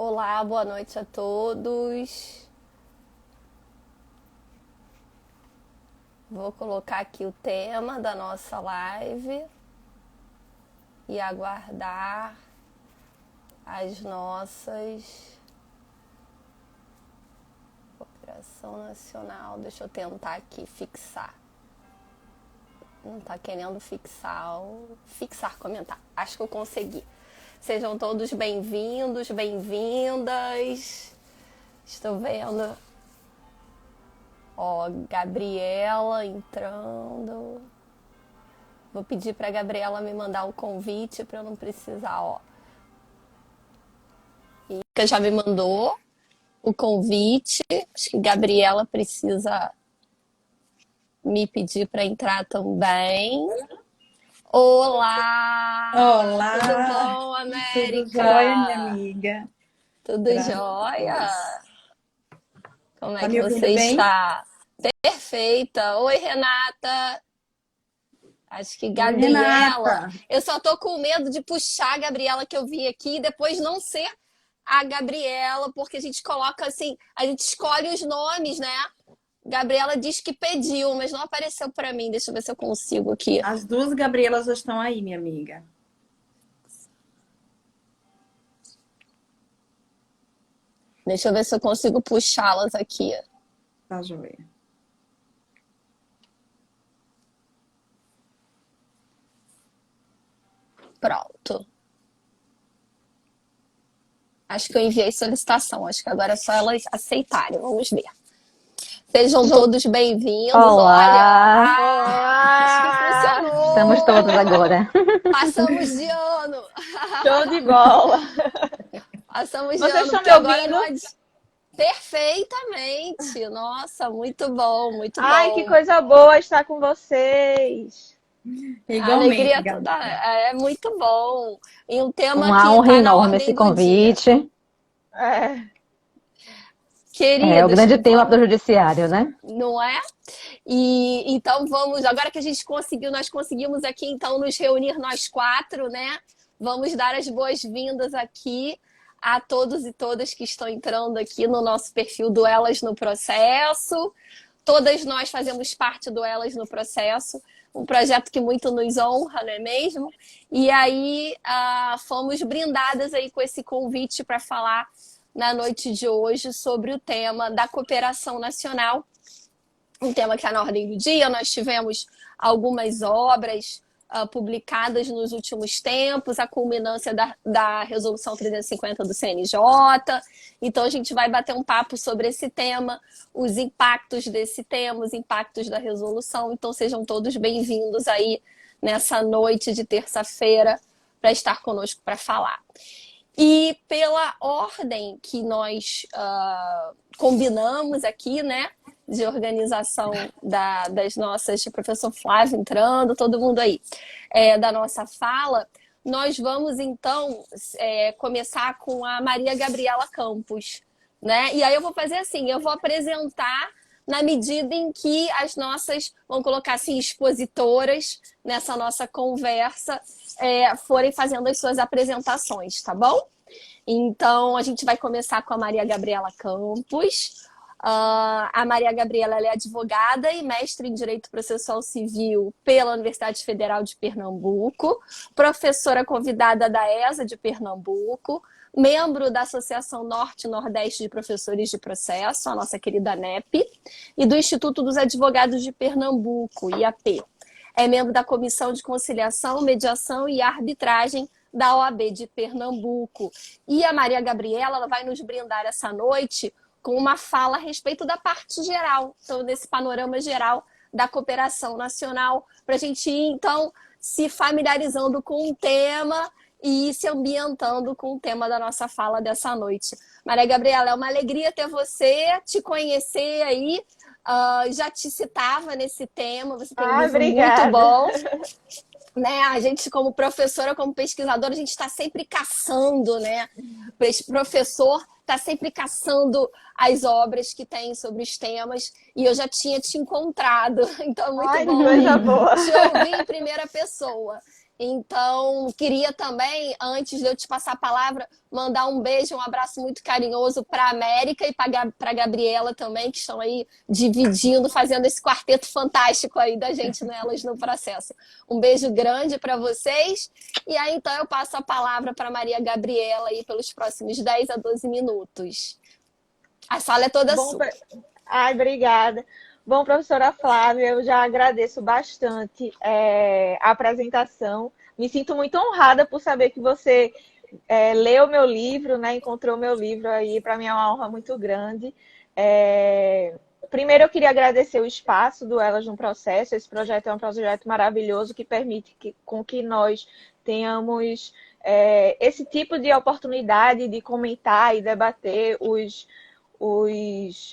Olá, boa noite a todos. Vou colocar aqui o tema da nossa live e aguardar as nossas Operação Nacional. Deixa eu tentar aqui fixar. Não tá querendo fixar comentário. Acho que eu consegui. Sejam todos bem-vindos, bem-vindas. Estou vendo, Gabriela entrando. Vou pedir para a Gabriela me mandar o convite para eu não precisar, E já me mandou o convite. Acho que Gabriela precisa me pedir para entrar também. Olá! Olá, Tudo bom, tudo jóia, minha América? amiga? Tudo Graças a jóia? Deus. Como é Tá que me você ouvindo bem? está? Perfeita! Oi, Renata! Acho que Oi, Gabriela. Renata. Eu só tô com medo de puxar a Gabriela que eu vi aqui e depois não ser a Gabriela, porque a gente coloca assim, a gente escolhe os nomes, né? Gabriela diz que pediu, mas não apareceu para mim. Deixa eu ver se eu consigo aqui. As duas Gabrielas já estão aí, minha amiga. Deixa eu ver se eu consigo puxá-las aqui. Tá joia. Pronto. Acho que eu enviei solicitação. Acho que agora é só elas aceitarem. Vamos ver. Sejam todos bem-vindos. Olha, Olá! acho que Olá! Estamos funcionou. todos agora. Passamos de ano. Show de bola! Passamos de Vocês ano, estão porque me agora ouvindo? nós. Perfeitamente. Nossa, muito bom, muito Ai, que bom. coisa boa estar com vocês. A Igualmente, alegria toda Gabriela. é muito bom. E um tema Uma que honra está na enorme esse ordem do dia. convite. É, É o Queridos, grande tema do vamos, judiciário, né? não é? E então vamos, agora que a gente conseguiu, nós conseguimos aqui então nos reunir nós quatro, né? Vamos dar as boas-vindas aqui a todos e todas que estão entrando aqui no nosso perfil do Elas no Processo. Todas nós fazemos parte do Elas no Processo, um projeto que muito nos honra, não é mesmo? E aí fomos brindadas aí com esse convite para falar na noite de hoje sobre o tema da cooperação nacional, um tema que está na ordem do dia. Nós tivemos algumas obras publicadas nos últimos tempos, a culminância da Resolução 350 do CNJ. Então, a gente vai bater um papo sobre esse tema, os impactos desse tema, os impactos da resolução. Então, sejam todos bem-vindos aí nessa noite de terça-feira para estar conosco para falar. E pela ordem que nós combinamos aqui, né, de organização das nossas, professor Flávio entrando, todo mundo aí, da nossa fala, nós vamos então começar com a Maria Gabriela Campos, né? E aí eu vou fazer assim, eu vou apresentar na medida em que as nossas, vamos colocar assim, expositoras nessa nossa conversa forem fazendo as suas apresentações, tá bom? Então, a gente vai começar com a Maria Gabriela Campos. A Maria Gabriela ela é advogada e mestre em Direito Processual Civil pela Universidade Federal de Pernambuco, professora convidada da ESA de Pernambuco, membro da Associação Norte e Nordeste de Professores de Processo, a nossa querida ANEP, e do Instituto dos Advogados de Pernambuco, IAP. É membro da Comissão de Conciliação, Mediação e Arbitragem da OAB de Pernambuco. E a Maria Gabriela ela vai nos brindar essa noite com uma fala a respeito da parte geral, então, desse panorama geral da cooperação nacional, para a gente ir, então, se familiarizando com o tema e se ambientando com o tema da nossa fala dessa noite. Maria Gabriela, é uma alegria ter você, te conhecer aí. Já te citava nesse tema, você tem um livro muito obrigada. bom. Né? A gente, como professora, como pesquisadora, a gente está sempre caçando, né? Esse professor está sempre caçando as obras que tem sobre os temas, e eu já tinha te encontrado, então é muito Ai, que bom aí coisa boa. te ouvir em primeira pessoa. Então, queria também, antes de eu te passar a palavra, mandar um beijo, um abraço muito carinhoso para a América e para a Gabriela também, que estão aí dividindo, fazendo esse quarteto fantástico aí da gente nelas no processo. Um beijo grande para vocês. E aí, então, eu passo a palavra para Maria Gabriela aí pelos próximos 10 a 12 minutos. A sala é toda Bom, sua. ai, obrigada. Bom, professora Flávia, eu já agradeço bastante a apresentação. Me sinto muito honrada por saber que você leu meu livro, né? Encontrou meu livro aí. Para mim é uma honra muito grande. Primeiro, eu queria agradecer o espaço do Elas no Processo. Esse projeto é um projeto maravilhoso que permite com que nós tenhamos esse tipo de oportunidade de comentar e debater os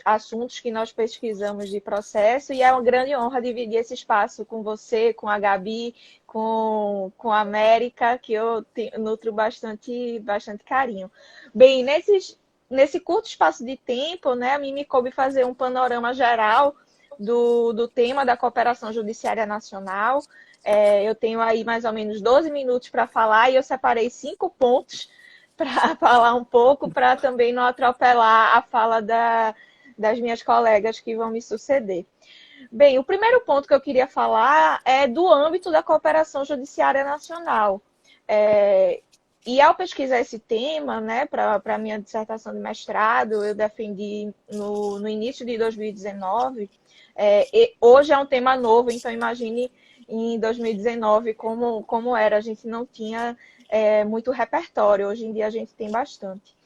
assuntos que nós pesquisamos de processo, e é uma grande honra dividir esse espaço com você, com a Gabi, com a América, que eu nutro bastante carinho. Bem, nesse curto espaço de tempo, né, a mim me coube fazer um panorama geral do tema da cooperação judiciária nacional. Eu tenho aí mais ou menos 12 minutos para falar, e eu separei 5 pontos para falar um pouco, para também não atropelar a fala das minhas colegas que vão me suceder. Bem, o primeiro ponto que eu queria falar é do âmbito da cooperação judiciária nacional. E ao pesquisar esse tema, né, para a minha dissertação de mestrado, eu defendi no início de 2019. Hoje é um tema novo, então imagine em 2019 como era. A gente não tinha muito repertório. Hoje em dia a gente tem bastante.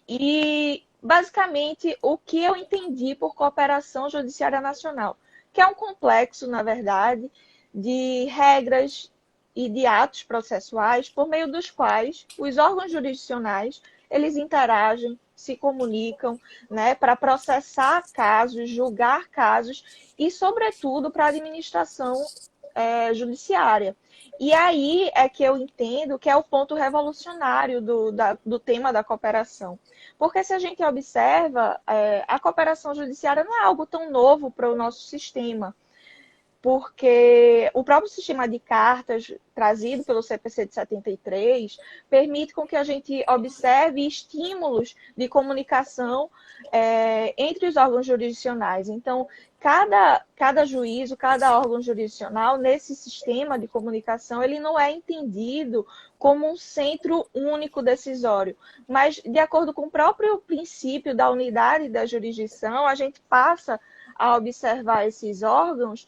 E, basicamente, o que eu entendi por cooperação judiciária nacional, que é um complexo, na verdade, de regras e de atos processuais por meio dos quais os órgãos jurisdicionais eles interagem, se comunicam, né, para processar casos, julgar casos e, sobretudo, para a administração judiciária. E aí é que eu entendo que é o ponto revolucionário do tema da cooperação. Porque se a gente observa, a cooperação judiciária não é algo tão novo para o nosso sistema. Porque o próprio sistema de cartas trazido pelo CPC de 73 permite com que a gente observe estímulos de comunicação entre os órgãos jurisdicionais. Então, cada juízo, cada órgão jurisdicional, nesse sistema de comunicação, ele não é entendido como um centro único decisório, mas, de acordo com o próprio princípio da unidade da jurisdição, a gente passa a observar esses órgãos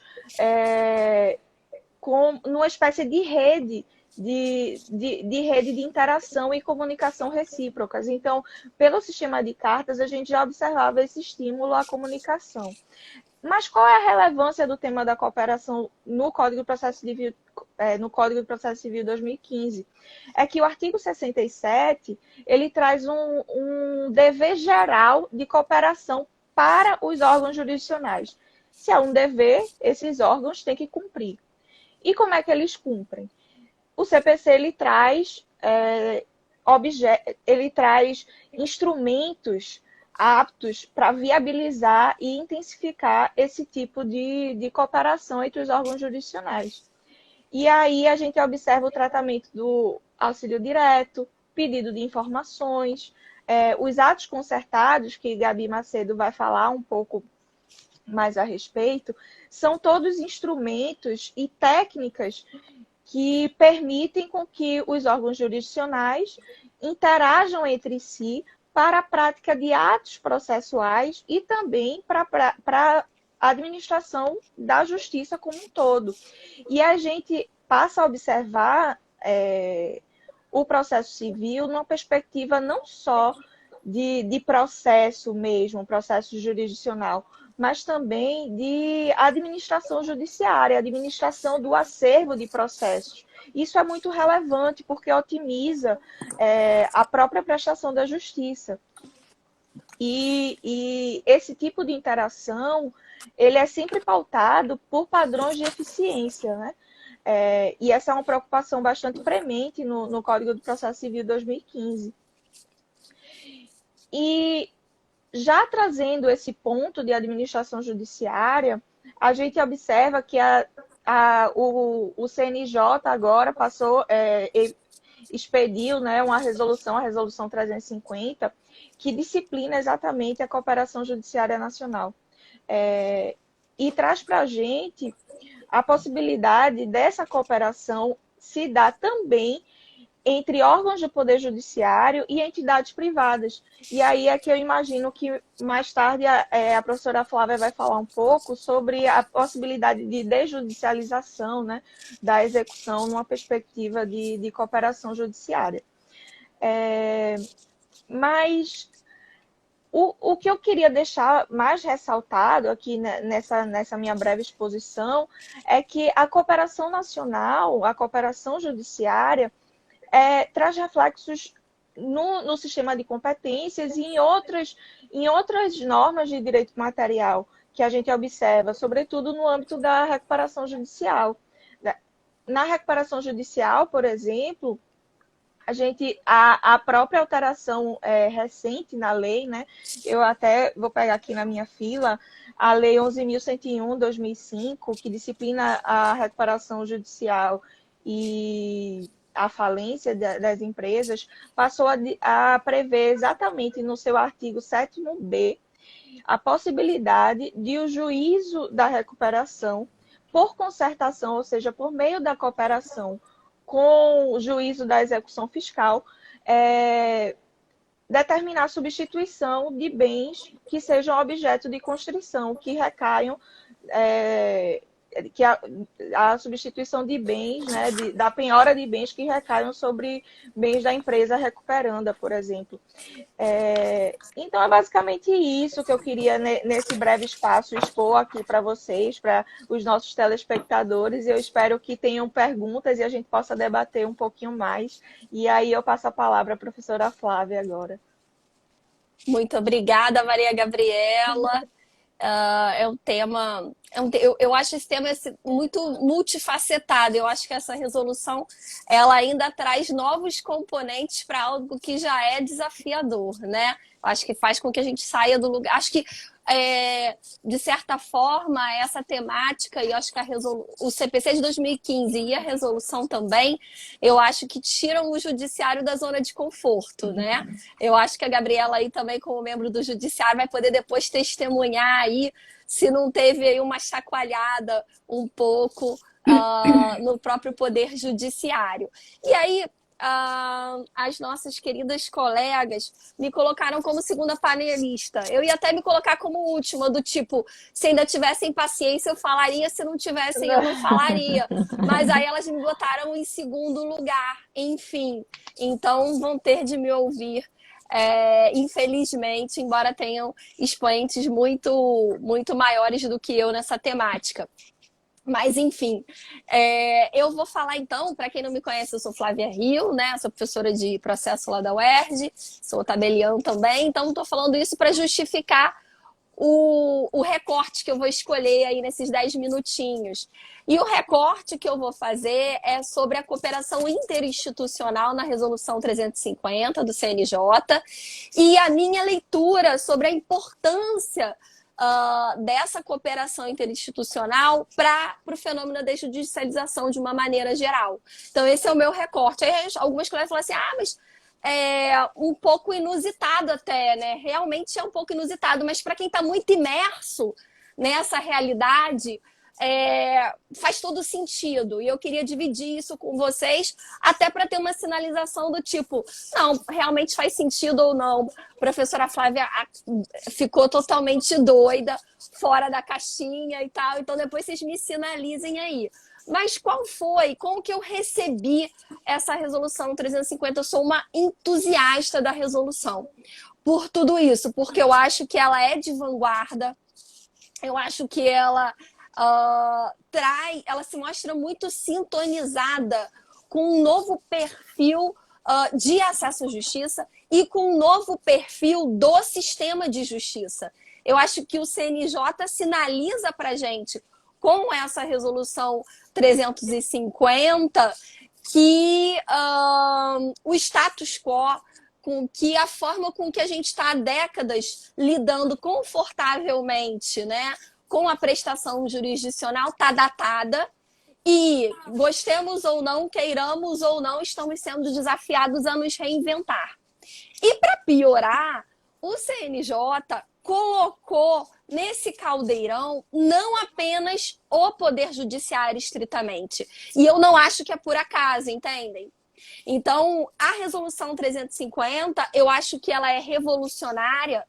numa espécie de rede de interação e comunicação recíprocas. Então, pelo sistema de cartas, a gente já observava esse estímulo à comunicação. Mas qual é a relevância do tema da cooperação no Código de Processo Civil, no Código de Processo Civil 2015? É que o artigo 67, ele traz um dever geral de cooperação para os órgãos jurisdicionais. Se é um dever, esses órgãos têm que cumprir. E como é que eles cumprem? O CPC ele traz instrumentos aptos para viabilizar e intensificar esse tipo de cooperação entre os órgãos jurisdicionais. E aí a gente observa o tratamento do auxílio direto, pedido de informações, os atos concertados, que Gabi Macedo vai falar um pouco mais a respeito, são todos instrumentos e técnicas que permitem com que os órgãos jurisdicionais interajam entre si para a prática de atos processuais e também para a administração da justiça como um todo. E a gente passa a observar o processo civil numa perspectiva não só de processo mesmo, processo jurisdicional, mas também de administração judiciária, administração do acervo de processos. Isso é muito relevante porque otimiza a própria prestação da justiça. E esse tipo de interação, ele é sempre pautado por padrões de eficiência, né? E essa é uma preocupação bastante premente no Código do Processo Civil 2015. E já trazendo esse ponto de administração judiciária, a gente observa que o CNJ agora expediu, né, uma resolução, a Resolução 350, que disciplina exatamente a cooperação judiciária nacional. E traz para a gente a possibilidade dessa cooperação se dar também entre órgãos do Poder Judiciário e entidades privadas. E aí é que eu imagino que mais tarde a professora Flávia vai falar um pouco sobre a possibilidade de desjudicialização, né, da execução numa perspectiva de cooperação judiciária. Mas o que eu queria deixar mais ressaltado aqui nessa minha breve exposição é que a cooperação nacional, a cooperação judiciária, traz reflexos no sistema de competências e em outras normas de direito material que a gente observa, sobretudo no âmbito da recuperação judicial. Na recuperação judicial, por exemplo, a própria alteração recente na lei, né? Eu até vou pegar aqui na minha fila, a Lei 11.101/2005, que disciplina a recuperação judicial e a falência das empresas, passou a prever exatamente no seu artigo 7º-B a possibilidade de o juízo da recuperação por concertação, ou seja, por meio da cooperação com o juízo da execução fiscal, determinar a substituição de bens que sejam objeto de constrição, que recaiam, que a substituição de bens, né, da penhora de bens que recaiam sobre bens da empresa recuperanda, por exemplo. Então, é basicamente isso que eu queria, nesse breve espaço, expor aqui para vocês, para os nossos telespectadores. Eu espero que tenham perguntas e a gente possa debater um pouquinho mais. E aí eu passo a palavra à professora Flávia agora. Muito obrigada, Maria Gabriela. É um tema... Eu acho esse tema muito multifacetado. Eu acho que essa resolução ela ainda traz novos componentes para algo que já é desafiador, né? Eu acho que faz com que a gente saia do lugar. Acho que, de certa forma, essa temática, e eu acho que o CPC de 2015 e a resolução também, eu acho que tiram o judiciário da zona de conforto, né? Eu acho que a Gabriela aí também, como membro do judiciário, vai poder depois testemunhar aí se não teve aí uma chacoalhada um pouco no próprio poder judiciário. E aí, as nossas queridas colegas me colocaram como segunda panelista. Eu ia até me colocar como última, do tipo, se ainda tivessem paciência eu falaria, se não tivessem eu não falaria. Mas aí elas me botaram em segundo lugar, enfim. Então vão ter de me ouvir. Infelizmente, embora tenham expoentes muito, muito maiores do que eu nessa temática. Mas, enfim, eu vou falar então, para quem não me conhece, eu sou Flávia Rio, né? Sou professora de processo lá da UERJ, sou tabelião também, então estou falando isso para justificar o recorte que eu vou escolher aí nesses 10 minutinhos. E o recorte que eu vou fazer é sobre a cooperação interinstitucional na Resolução 350 do CNJ e a minha leitura sobre a importância dessa cooperação interinstitucional para o fenômeno da desjudicialização de uma maneira geral. Então, esse é o meu recorte. Aí algumas colegas falam assim, mas um pouco inusitado até, né? Realmente é um pouco inusitado, mas para quem está muito imerso nessa realidade, faz todo sentido. E eu queria dividir isso com vocês, até para ter uma sinalização do tipo, não, realmente faz sentido ou não. A professora Flávia ficou totalmente doida, fora da caixinha e tal, então depois vocês me sinalizem aí. Mas como que eu recebi essa resolução 350? Eu sou uma entusiasta da resolução. Por tudo isso, porque eu acho que ela é de vanguarda, eu acho que ela se mostra muito sintonizada com um novo perfil de acesso à justiça e com um novo perfil do sistema de justiça. Eu acho que o CNJ sinaliza para a gente, com essa resolução 350, que o status quo, que a forma com que a gente está há décadas lidando confortavelmente, né, com a prestação jurisdicional está datada E gostemos ou não, queiramos ou não, estamos sendo desafiados a nos reinventar. E para piorar, o CNJ colocou nesse caldeirão não apenas o Poder Judiciário estritamente. E eu não acho que é por acaso, entendem? Então, a Resolução 350, eu acho que ela é revolucionária,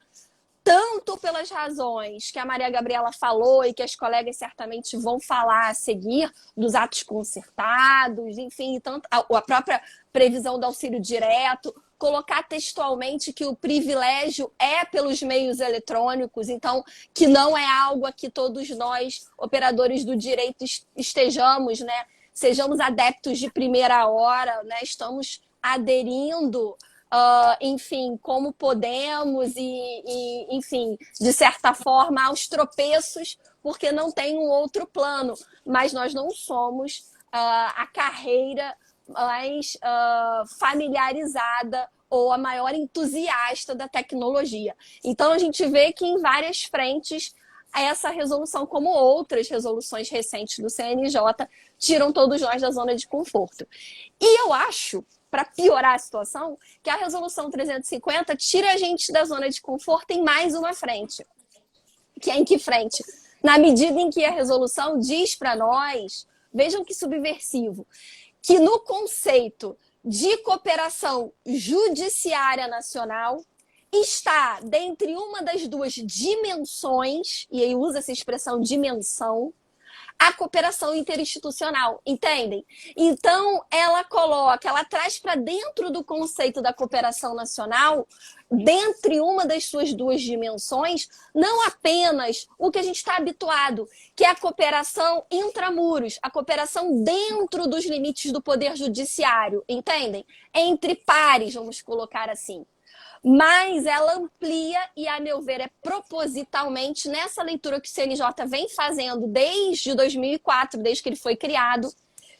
tanto pelas razões que a Maria Gabriela falou e que as colegas certamente vão falar a seguir, dos atos concertados, enfim, tanto a própria previsão do auxílio direto, colocar textualmente que o privilégio é pelos meios eletrônicos, então que não é algo a que todos nós, operadores do direito, estejamos, né? Sejamos adeptos de primeira hora, né? Estamos aderindo, enfim, como podemos enfim, de certa forma, aos tropeços, porque não tem um outro plano. Mas nós não somos a carreira mais familiarizada ou a maior entusiasta da tecnologia. Então, a gente vê que em várias frentes essa resolução, como outras resoluções recentes do CNJ, tiram todos nós da zona de conforto. E eu acho, para piorar a situação, que a resolução 350 tira a gente da zona de conforto em mais uma frente. Que é em que frente? Na medida em que a resolução diz para nós, vejam que subversivo, que no conceito de cooperação judiciária nacional está dentre uma das duas dimensões, e aí usa essa expressão dimensão, a cooperação interinstitucional, entendem? Então, ela traz para dentro do conceito da cooperação nacional, dentre uma das suas duas dimensões, não apenas o que a gente está habituado, que é a cooperação intramuros, a cooperação dentro dos limites do poder judiciário, entendem? Entre pares, vamos colocar assim. Mas ela amplia e, a meu ver, é propositalmente nessa leitura que o CNJ vem fazendo desde 2004, desde que ele foi criado,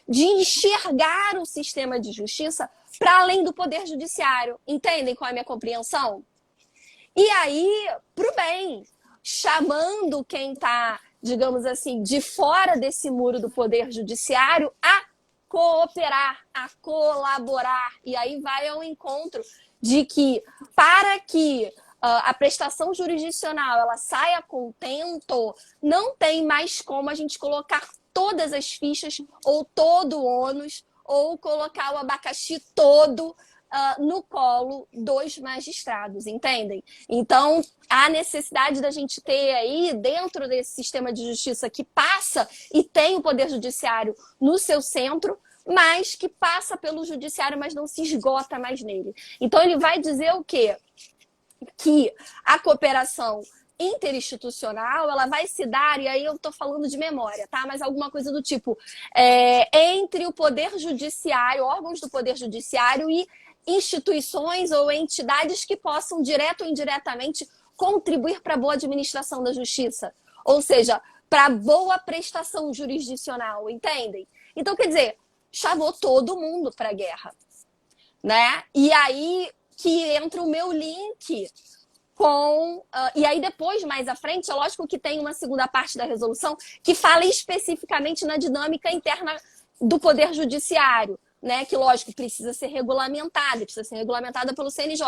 de enxergar o sistema de justiça para além do poder judiciário. Entendem qual é a minha compreensão? E aí, para o bem, chamando quem está, digamos assim, de fora desse muro do poder judiciário a cooperar, a colaborar. E aí vai ao encontro de que, para que a prestação jurisdicional ela saia contento, não tem mais como a gente colocar todas as fichas ou todo o ônus ou colocar o abacaxi todo no colo dos magistrados, entendem? Então, há necessidade da gente ter aí, dentro desse sistema de justiça que passa e tem o Poder Judiciário no seu centro, mas que passa pelo judiciário, mas não se esgota mais nele. Então, ele vai dizer o quê? Que a cooperação interinstitucional, ela vai se dar, e aí eu estou falando de memória, tá? Mas alguma coisa do tipo, entre o Poder Judiciário, órgãos do Poder Judiciário e instituições ou entidades que possam, direto ou indiretamente, contribuir para a boa administração da justiça. Ou seja, para a boa prestação jurisdicional, entendem? Então, quer dizer, chamou todo mundo para a guerra, né? E aí que entra o meu link com... e aí depois, mais à frente, é lógico que tem uma segunda parte da resolução que fala especificamente na dinâmica interna do Poder Judiciário, né? Que, lógico, precisa ser regulamentada pelo CNJ.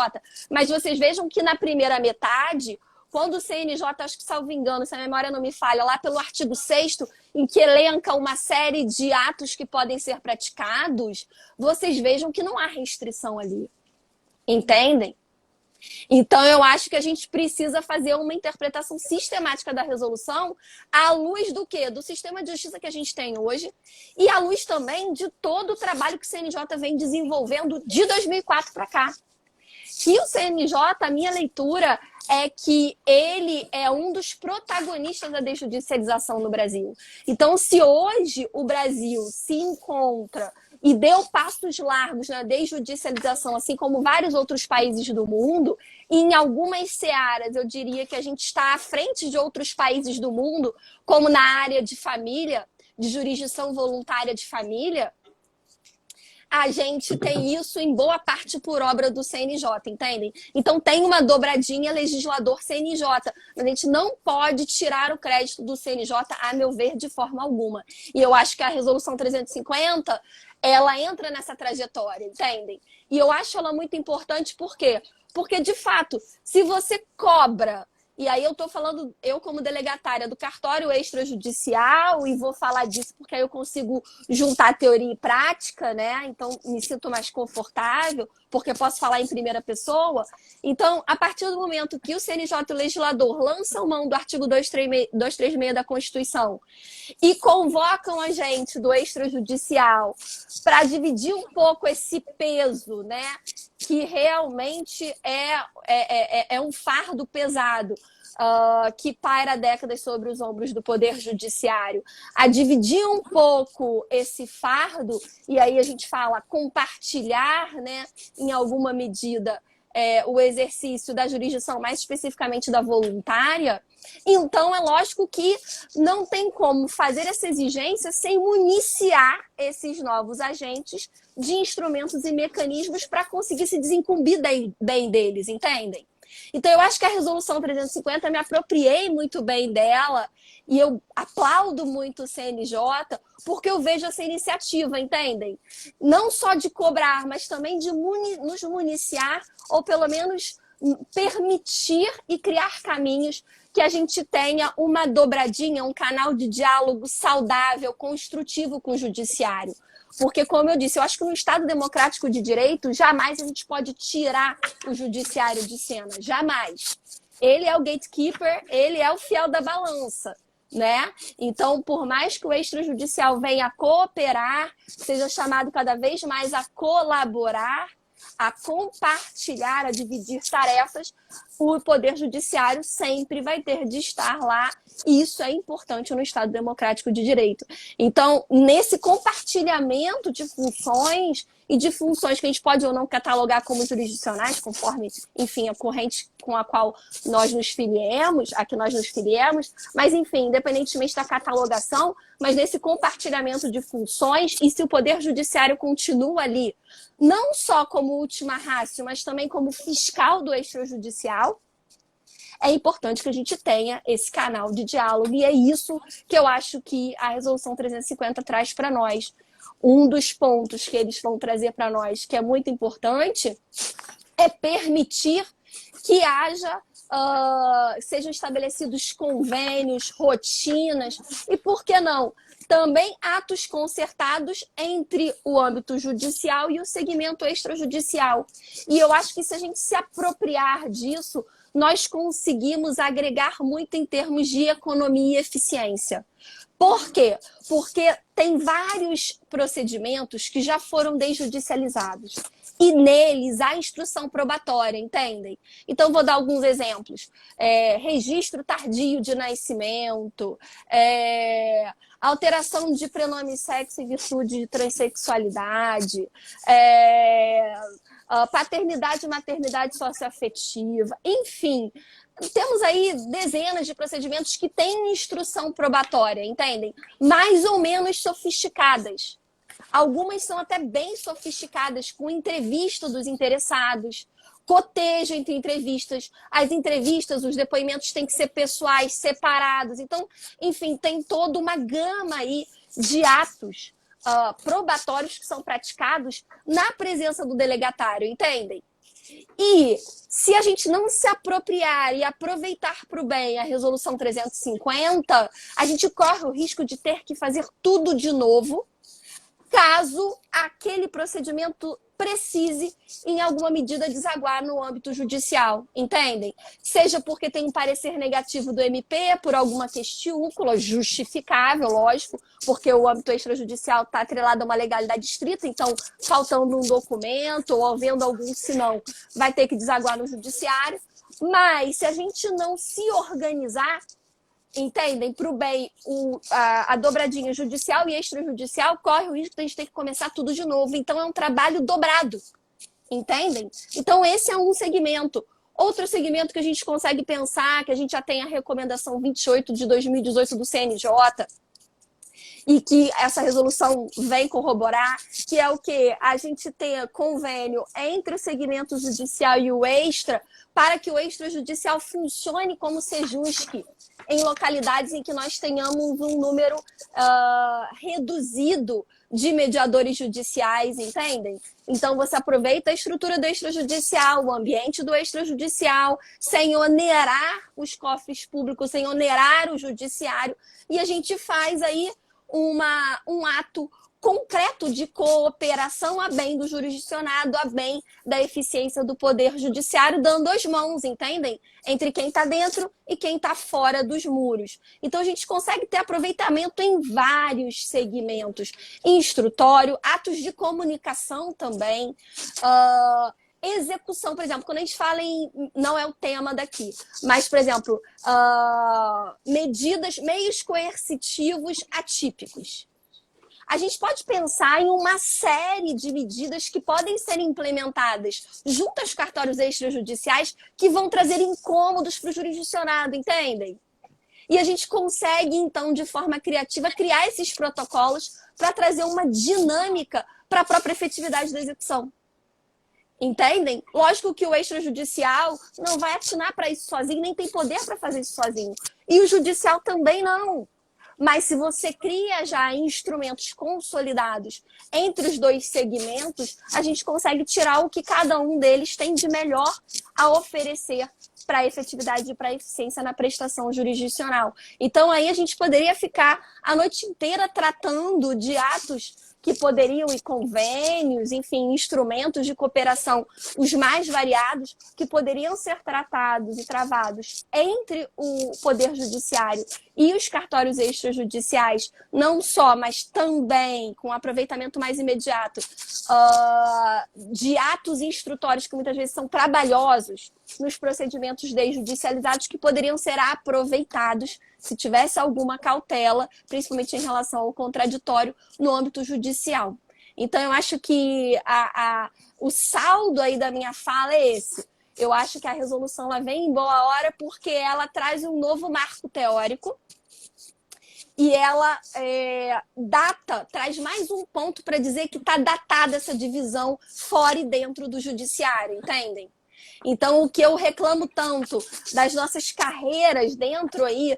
Mas vocês vejam que na primeira metade, quando o CNJ, acho que salvo engano, se a memória não me falha, lá pelo artigo 6º, em que elenca uma série de atos que podem ser praticados, vocês vejam que não há restrição ali. Entendem? Então, eu acho que a gente precisa fazer uma interpretação sistemática da resolução à luz do quê? Do sistema de justiça que a gente tem hoje e à luz também de todo o trabalho que o CNJ vem desenvolvendo de 2004 para cá. Que o CNJ, a minha leitura é que ele é um dos protagonistas da desjudicialização no Brasil. Então, se hoje o Brasil se encontra e deu passos largos na desjudicialização, assim como vários outros países do mundo, e em algumas searas eu diria que a gente está à frente de outros países do mundo, como na área de família, de jurisdição voluntária de família, a gente tem isso em boa parte por obra do CNJ, entendem? Então tem uma dobradinha legislador-CNJ. A gente não pode tirar o crédito do CNJ, a meu ver, de forma alguma. E eu acho que a Resolução 350, ela entra nessa trajetória, entendem? E eu acho ela muito importante, por quê? Porque, de fato, se você cobra... E aí eu estou falando, eu como delegatária do cartório extrajudicial, e vou falar disso porque aí eu consigo juntar teoria e prática, né? Então me sinto mais confortável, porque posso falar em primeira pessoa. Então, a partir do momento que o CNJ e o legislador lançam mão do artigo 236 da Constituição e convocam a gente do extrajudicial para dividir um pouco esse peso, né? Que realmente é um fardo pesado que paira décadas sobre os ombros do Poder Judiciário, a dividir um pouco esse fardo, e aí a gente fala compartilhar, né, em alguma medida, o exercício da jurisdição, mais especificamente da voluntária. Então, é lógico que não tem como fazer essa exigência sem municiar esses novos agentes de instrumentos e mecanismos para conseguir se desincumbir bem deles, entendem? Então, eu acho que a Resolução 350, eu me apropriei muito bem dela e eu aplaudo muito o CNJ porque eu vejo essa iniciativa, entendem? Não só de cobrar, mas também de nos municiar ou pelo menos permitir e criar caminhos que a gente tenha uma dobradinha, um canal de diálogo saudável, construtivo com o judiciário. Porque, como eu disse, eu acho que no Estado democrático de direito, jamais a gente pode tirar o judiciário de cena. Jamais. Ele é o gatekeeper, ele é o fiel da balança, né? Então, por mais que o extrajudicial venha a cooperar, seja chamado cada vez mais a colaborar, a compartilhar, a dividir tarefas, o Poder Judiciário sempre vai ter de estar lá, e isso é importante no Estado democrático de direito. Então, nesse compartilhamento de funções e de funções que a gente pode ou não catalogar como jurisdicionais, conforme, enfim, a corrente com a qual nós nos filiemos, a que nós nos filiemos, mas, enfim, independentemente da catalogação, mas nesse compartilhamento de funções, e se o Poder Judiciário continua ali, não só como última ratio, mas também como fiscal do extrajudicial, é importante que a gente tenha esse canal de diálogo, e é isso que eu acho que a Resolução 350 traz para nós. Um dos pontos que eles vão trazer para nós, que é muito importante, é permitir que haja, sejam estabelecidos convênios, rotinas, e por que não? Também atos concertados entre o âmbito judicial e o segmento extrajudicial. E eu acho que se a gente se apropriar disso, nós conseguimos agregar muito em termos de economia e eficiência. Por quê? Porque tem vários procedimentos que já foram desjudicializados. E neles há instrução probatória, entendem? Então, vou dar alguns exemplos. Registro tardio de nascimento, alteração de prenome, sexo e virtude de transexualidade, paternidade e maternidade socioafetiva, enfim. Temos aí dezenas de procedimentos que têm instrução probatória, entendem? Mais ou menos sofisticadas. Algumas são até bem sofisticadas, com entrevista dos interessados, cotejo entre entrevistas. As entrevistas, os depoimentos têm que ser pessoais, separados. Então, enfim, tem toda uma gama aí de atos probatórios que são praticados na presença do delegatário, entendem? E se a gente não se apropriar e aproveitar para o bem a Resolução 350, a gente corre o risco de ter que fazer tudo de novo, caso aquele procedimento precise, em alguma medida, desaguar no âmbito judicial, entendem? Seja porque tem um parecer negativo do MP por alguma questiúncula, justificável, lógico, porque o âmbito extrajudicial está atrelado a uma legalidade estrita, então, faltando um documento ou havendo algum senão, vai ter que desaguar no judiciário. Mas, se a gente não se organizar, entendem? Para o bem, a dobradinha judicial e extrajudicial corre o risco de a gente ter que começar tudo de novo. Então, é um trabalho dobrado, entendem? Então, esse é um segmento. Outro segmento que a gente consegue pensar, que a gente já tem a recomendação 28 de 2018 do CNJ, e que essa resolução vem corroborar, que é o quê? A gente ter convênio entre o segmento judicial e o extra, para que o extrajudicial funcione como Sejusc em localidades em que nós tenhamos um número reduzido de mediadores judiciais, entendem? Então, você aproveita a estrutura do extrajudicial, o ambiente do extrajudicial, sem onerar os cofres públicos, sem onerar o judiciário, e a gente faz aí um ato concreto de cooperação a bem do jurisdicionado, a bem da eficiência do poder judiciário, dando as mãos, entendem? Entre quem está dentro e quem está fora dos muros. Então, a gente consegue ter aproveitamento em vários segmentos. Instrutório, atos de comunicação também, execução, por exemplo, quando a gente fala em... Não é o tema daqui, mas, por exemplo, meios coercitivos atípicos. A gente pode pensar em uma série de medidas que podem ser implementadas junto aos cartórios extrajudiciais que vão trazer incômodos para o jurisdicionado, entendem? E a gente consegue, então, de forma criativa, criar esses protocolos para trazer uma dinâmica para a própria efetividade da execução. Entendem? Lógico que o extrajudicial não vai atinar para isso sozinho, nem tem poder para fazer isso sozinho. E o judicial também não. Mas se você cria já instrumentos consolidados entre os dois segmentos, a gente consegue tirar o que cada um deles tem de melhor a oferecer para a efetividade e para a eficiência na prestação jurisdicional. Então, aí a gente poderia ficar a noite inteira tratando de atos que poderiam, e convênios, enfim, instrumentos de cooperação, os mais variados, que poderiam ser tratados e travados entre o Poder Judiciário e os cartórios extrajudiciais, não só, mas também com aproveitamento mais imediato de atos instrutórios que muitas vezes são trabalhosos nos procedimentos desjudicializados, que poderiam ser aproveitados se tivesse alguma cautela, principalmente em relação ao contraditório no âmbito judicial. Então, eu acho que o saldo aí da minha fala é esse. Eu acho que a resolução ela vem em boa hora porque ela traz um novo marco teórico e ela traz mais um ponto para dizer que está datada essa divisão fora e dentro do judiciário, entendem? Então, o que eu reclamo tanto das nossas carreiras dentro aí,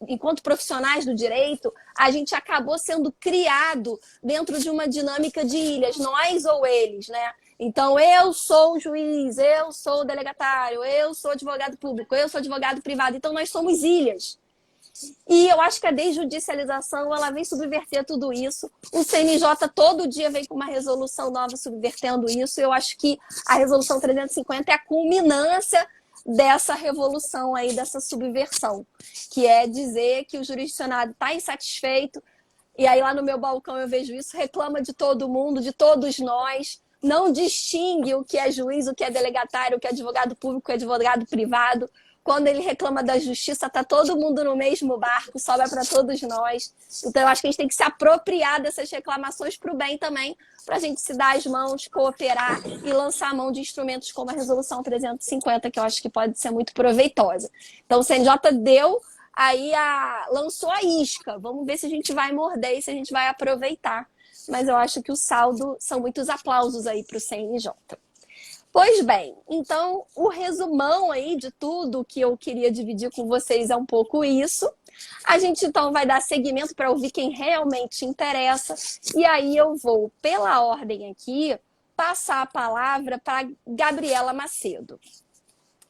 enquanto profissionais do direito, a gente acabou sendo criado dentro de uma dinâmica de ilhas, nós ou eles, né? Então, eu sou o juiz, eu sou o delegatário, eu sou advogado público, eu sou advogado privado. Então, nós somos ilhas. E eu acho que a desjudicialização ela vem subverter tudo isso. O CNJ todo dia vem com uma resolução nova subvertendo isso. Eu acho que a resolução 350 é a culminância dessa revolução aí, dessa subversão, que é dizer que o jurisdicionado está insatisfeito, e aí lá no meu balcão eu vejo isso, reclama de todo mundo, de todos nós, não distingue o que é juiz, o que é delegatário, o que é advogado público, o que é advogado privado. Quando ele reclama da justiça, está todo mundo no mesmo barco, sobra para todos nós. Então, eu acho que a gente tem que se apropriar dessas reclamações para o bem também, para a gente se dar as mãos, cooperar e lançar a mão de instrumentos como a Resolução 350, que eu acho que pode ser muito proveitosa. Então, o CNJ lançou a isca. Vamos ver se a gente vai morder e se a gente vai aproveitar. Mas eu acho que o saldo são muitos aplausos aí para o CNJ. Pois bem, então o resumão aí de tudo que eu queria dividir com vocês é um pouco isso. A gente então vai dar seguimento para ouvir quem realmente interessa. E aí eu vou, pela ordem aqui, passar a palavra para Gabriela Macedo.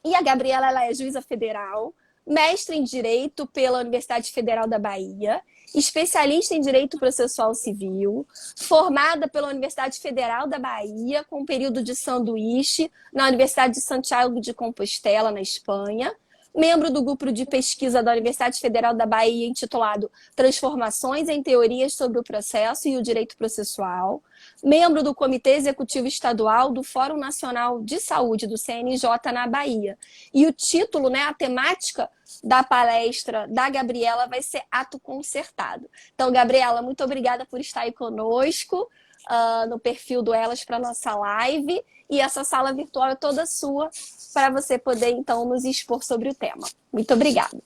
E a Gabriela ela é juíza federal, mestre em Direito pela Universidade Federal da Bahia, especialista em Direito Processual Civil, formada pela Universidade Federal da Bahia, com período de sanduíche na Universidade de Santiago de Compostela, na Espanha, membro do grupo de pesquisa da Universidade Federal da Bahia, intitulado Transformações em Teorias sobre o Processo e o Direito Processual, membro do Comitê Executivo Estadual do Fórum Nacional de Saúde, do CNJ, na Bahia. E o título, a temática da palestra da Gabriela vai ser Ato Concertado. Então, Gabriela, muito obrigada por estar aí conosco no perfil do Elas para nossa live. E essa sala virtual é toda sua para você poder, então, nos expor sobre o tema. Muito obrigada.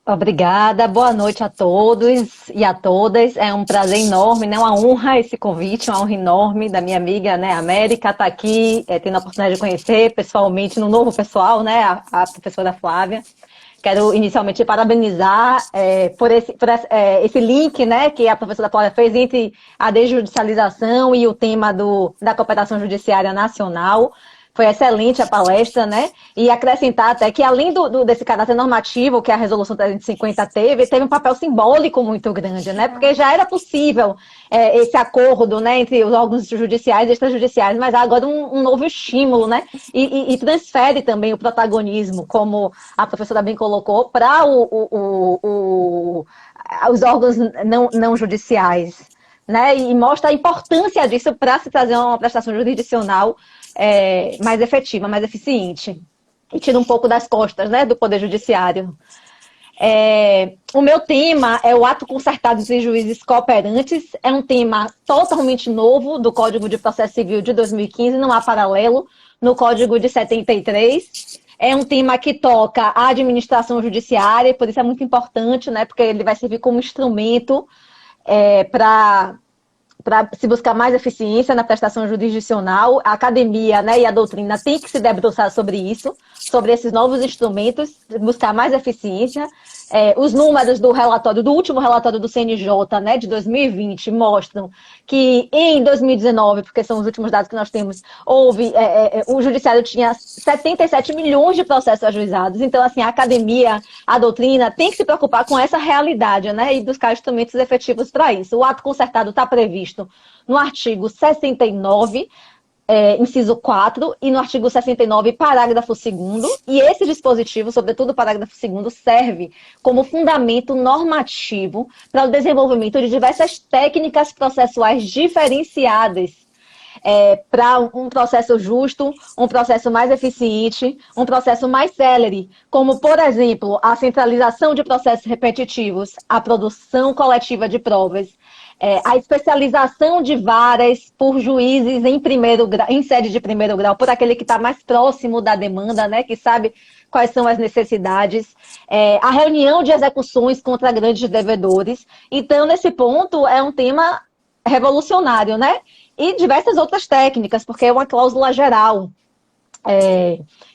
Obrigada, boa noite a todos e a todas. É um prazer enorme, né? Uma honra esse convite, uma honra enorme da minha amiga, né, América, estar aqui, tendo a oportunidade de conhecer pessoalmente, no novo pessoal, né, a professora Flávia. Quero inicialmente parabenizar esse link, né, que a professora Flávia fez entre a desjudicialização e o tema da cooperação judiciária nacional. Foi excelente a palestra, né? E acrescentar até que, além desse caráter normativo que a Resolução 350 teve um papel simbólico muito grande, né? Porque já era possível esse acordo, né, entre os órgãos judiciais e extrajudiciais, mas há agora um novo estímulo, né? E transfere também o protagonismo, como a professora bem colocou, para os órgãos não judiciais. Né, e mostra a importância disso para se trazer uma prestação jurisdicional mais efetiva, mais eficiente. E tira um pouco das costas, né, do Poder Judiciário. O meu tema é o ato concertado de juízes cooperantes. É um tema totalmente novo do Código de Processo Civil de 2015, não há paralelo no Código de 73. É um tema que toca a administração judiciária, e por isso é muito importante, né, porque ele vai servir como instrumento para se buscar mais eficiência na prestação jurisdicional. A academia, né, e a doutrina têm que se debruçar sobre isso, sobre esses novos instrumentos, buscar mais eficiência. Os números do último relatório do CNJ, né, de 2020, mostram que em 2019, porque são os últimos dados que nós temos, o judiciário tinha 77 milhões de processos ajuizados. Então, assim, a academia, a doutrina tem que se preocupar com essa realidade, né, e buscar instrumentos efetivos para isso. O ato concertado está previsto no artigo 69, inciso 4, e no artigo 69, parágrafo 2º, e esse dispositivo, sobretudo o parágrafo 2º, serve como fundamento normativo para o desenvolvimento de diversas técnicas processuais diferenciadas, para um processo justo, um processo mais eficiente, um processo mais célere, como, por exemplo, a centralização de processos repetitivos, a produção coletiva de provas, a especialização de varas por juízes em sede de primeiro grau, por aquele que está mais próximo da demanda, né, que sabe quais são as necessidades, a reunião de execuções contra grandes devedores. Então, nesse ponto, é um tema revolucionário, né? E diversas outras técnicas, porque é uma cláusula geral,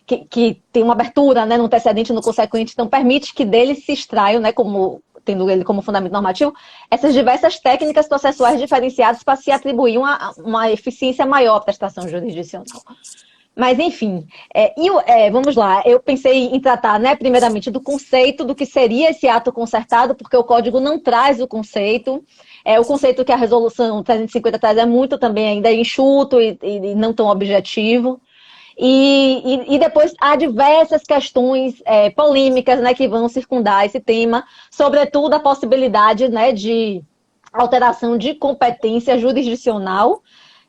que tem uma abertura, né, no antecedente e no consequente, então permite que dele se extraiam, né, tendo ele como fundamento normativo, essas diversas técnicas processuais diferenciadas para se atribuir uma eficiência maior à prestação jurisdicional. Mas, enfim, vamos lá, eu pensei em tratar, né, primeiramente, do conceito do que seria esse ato concertado, porque o Código não traz o conceito. O conceito que a Resolução 350 traz é muito também ainda enxuto e não tão objetivo. E depois há diversas questões polêmicas, né, que vão circundar esse tema, sobretudo a possibilidade, né, de alteração de competência jurisdicional,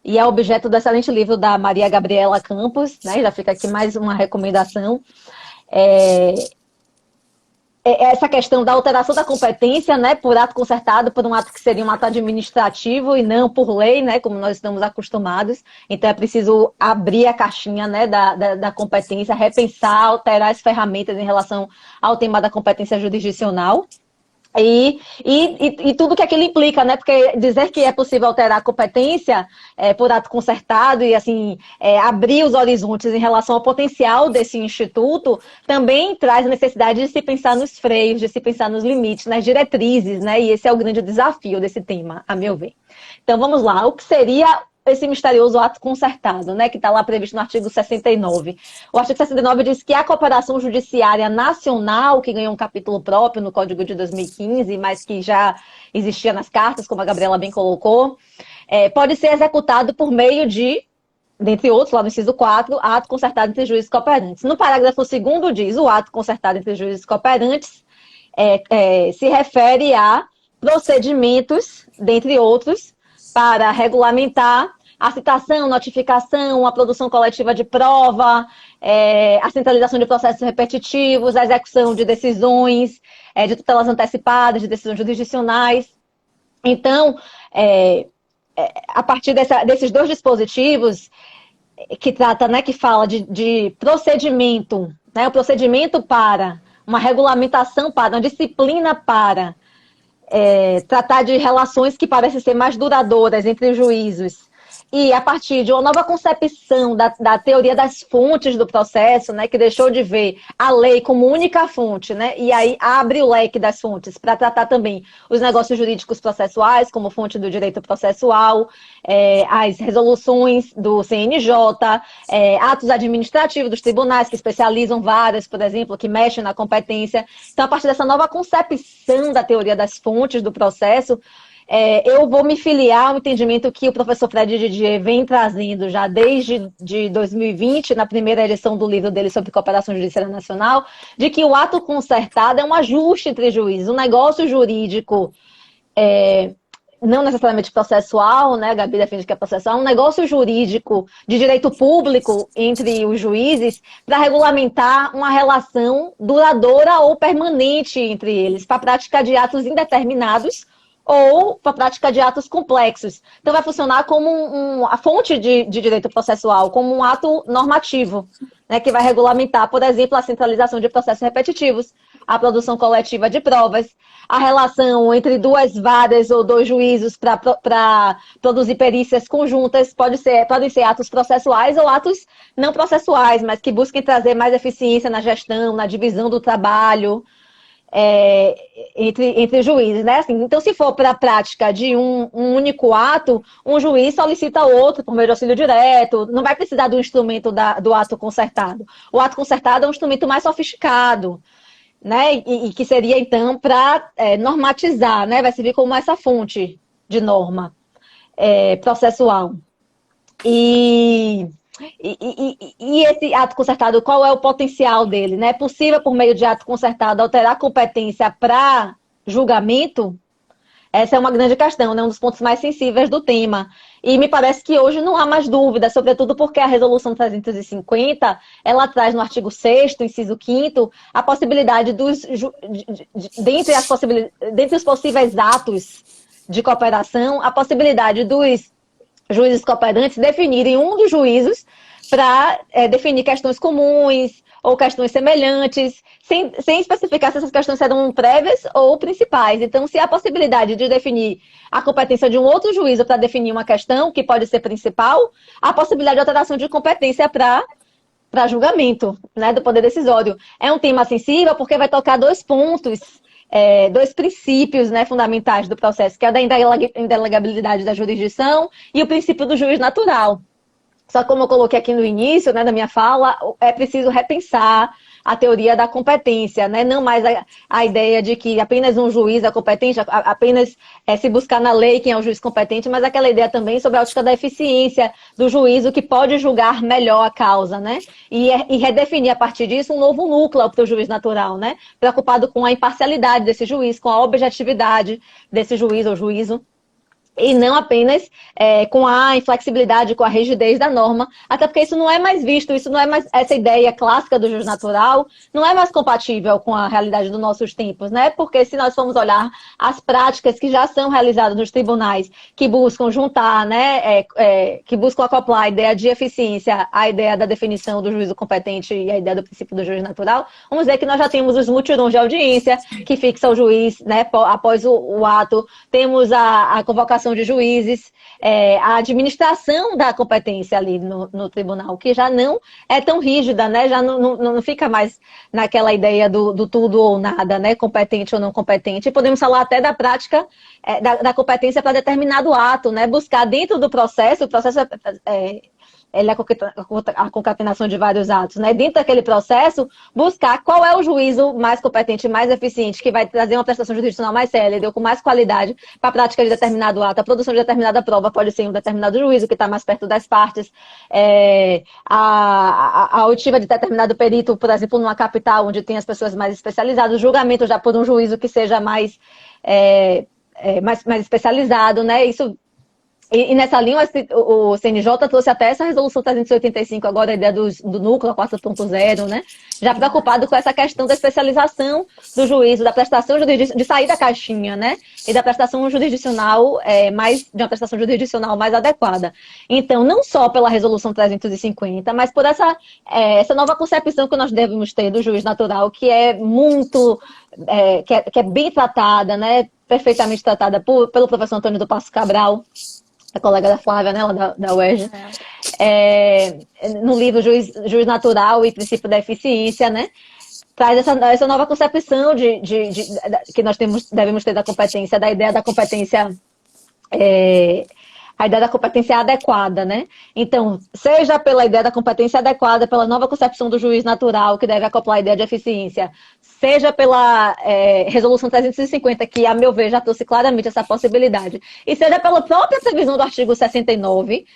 e é objeto do excelente livro da Maria Gabriela Campos, né, já fica aqui mais uma recomendação. Essa questão da alteração da competência, né, por ato concertado, por um ato que seria um ato administrativo e não por lei, né, como nós estamos acostumados. Então é preciso abrir a caixinha, né, da competência, repensar, alterar as ferramentas em relação ao tema da competência jurisdicional. E tudo que aquilo implica, né? Porque dizer que é possível alterar a competência por ato concertado e assim abrir os horizontes em relação ao potencial desse instituto também traz a necessidade de se pensar nos freios, de se pensar nos limites, nas diretrizes, né? E esse é o grande desafio desse tema, a meu ver. Então vamos lá, o que seria esse misterioso ato concertado, né, que está lá previsto no artigo 69. O artigo 69 diz que a cooperação judiciária nacional, que ganhou um capítulo próprio no Código de 2015, mas que já existia nas cartas, como a Gabriela bem colocou, pode ser executado por meio de, dentre outros, lá no inciso 4, ato concertado entre juízes cooperantes. No parágrafo 2º diz, o ato concertado entre juízes cooperantes se refere a procedimentos, dentre outros, para regulamentar a citação, notificação, a produção coletiva de prova, a centralização de processos repetitivos, a execução de decisões, de tutelas antecipadas, de decisões jurisdicionais. Então, a partir desses dois dispositivos, que trata, né, que fala de procedimento, né, o procedimento para uma regulamentação para, uma disciplina para tratar de relações que parecem ser mais duradouras entre os juízos, e a partir de uma nova concepção da teoria das fontes do processo, né, que deixou de ver a lei como única fonte, né, e aí abre o leque das fontes para tratar também os negócios jurídicos processuais como fonte do direito processual, as resoluções do CNJ, atos administrativos dos tribunais que especializam várias, por exemplo, que mexem na competência. Então, a partir dessa nova concepção da teoria das fontes do processo, eu vou me filiar ao entendimento que o professor Fred Didier vem trazendo já desde 2020, na primeira edição do livro dele sobre cooperação judiciária nacional, de que o ato concertado é um ajuste entre juízes, um negócio jurídico, não necessariamente processual, né? A Gabi defende que é processual, um negócio jurídico de direito público entre os juízes para regulamentar uma relação duradoura ou permanente entre eles, para a prática de atos indeterminados ou para a prática de atos complexos. Então, vai funcionar como a fonte de direito processual, como um ato normativo, né, que vai regulamentar, por exemplo, a centralização de processos repetitivos, a produção coletiva de provas, a relação entre duas varas ou dois juízos para produzir perícias conjuntas, podem ser atos processuais ou atos não processuais, mas que busquem trazer mais eficiência na gestão, na divisão do trabalho, entre juízes, né? Assim, então, se for para a prática de um único ato, um juiz solicita outro por meio de auxílio direto, não vai precisar do instrumento do ato concertado. O ato concertado é um instrumento mais sofisticado, né? E que seria, então, para normatizar, né? Vai servir como essa fonte de norma processual. E esse ato concertado, qual é o potencial dele? Né? É possível, por meio de ato concertado, alterar a competência para julgamento? Essa é uma grande questão, né? Um dos pontos mais sensíveis do tema. E me parece que hoje não há mais dúvida, sobretudo porque a Resolução 350, ela traz no artigo 6º, inciso 5º, a possibilidade dentre os possíveis atos de cooperação, a possibilidade dos juízes cooperantes definirem um dos juízos para definir questões comuns ou questões semelhantes, sem especificar se essas questões serão prévias ou principais. Então, se há a possibilidade de definir a competência de um outro juízo para definir uma questão que pode ser principal, há a possibilidade de alteração de competência para julgamento, né, do poder decisório. É um tema sensível porque vai tocar dois pontos, dois princípios, né, fundamentais do processo, que é a da indelegabilidade da jurisdição e o princípio do juiz natural. Só como eu coloquei aqui no início, né, da minha fala, é preciso repensar a teoria da competência, né? Não mais a ideia de que apenas um juiz é competente, apenas se buscar na lei quem é o juiz competente, mas aquela ideia também sobre a ótica da eficiência do juízo que pode julgar melhor a causa, né? E redefinir a partir disso um novo núcleo para o juiz natural, né? Preocupado com a imparcialidade desse juiz, com a objetividade desse juiz ou juízo, e não apenas com a inflexibilidade, com a rigidez da norma, até porque isso não é mais visto, isso não é mais essa ideia clássica do juiz natural, não é mais compatível com a realidade dos nossos tempos, né? Porque se nós formos olhar as práticas que já são realizadas nos tribunais, que buscam juntar, né, que buscam acoplar a ideia de eficiência à ideia da definição do juízo competente e a ideia do princípio do juiz natural, vamos ver que nós já temos os mutirões de audiência que fixa o juiz, né, após o ato, temos a convocação de juízes, a administração da competência ali no tribunal, que já não é tão rígida, né? Já não fica mais naquela ideia do tudo ou nada, né? Competente ou não competente. E podemos falar até da prática da competência para determinado ato, né? Buscar dentro do processo, o processo a concatenação de vários atos, né? Dentro daquele processo, buscar qual é o juízo mais competente, mais eficiente, que vai trazer uma prestação jurisdicional mais célere ou com mais qualidade para a prática de determinado ato. A produção de determinada prova pode ser um determinado juízo que está mais perto das partes. A oitiva de determinado perito, por exemplo, numa capital onde tem as pessoas mais especializadas, o julgamento já por um juízo que seja mais especializado, né? Isso E nessa linha, o CNJ trouxe até essa resolução 385, agora a ideia do núcleo 4.0, né? Já preocupado com essa questão da especialização do juízo, da prestação de sair da caixinha, né? E da prestação jurisdicional, de uma prestação jurisdicional mais adequada. Então, não só pela resolução 350, mas por essa nova concepção que nós devemos ter do juiz natural, que é muito, que é bem tratada, né? Perfeitamente tratada pelo professor Antônio do Passo Cabral, a colega da Flávia, né, lá da UERJ, no livro Juiz Natural e Princípio da Eficiência, né, traz essa nova concepção que nós devemos ter da competência, da ideia da competência, a ideia da competência adequada, né? Então, seja pela ideia da competência adequada, pela nova concepção do juiz natural, que deve acoplar a ideia de eficiência, seja pela resolução 350, que, a meu ver, já trouxe claramente essa possibilidade, e seja pela própria previsão do artigo 69,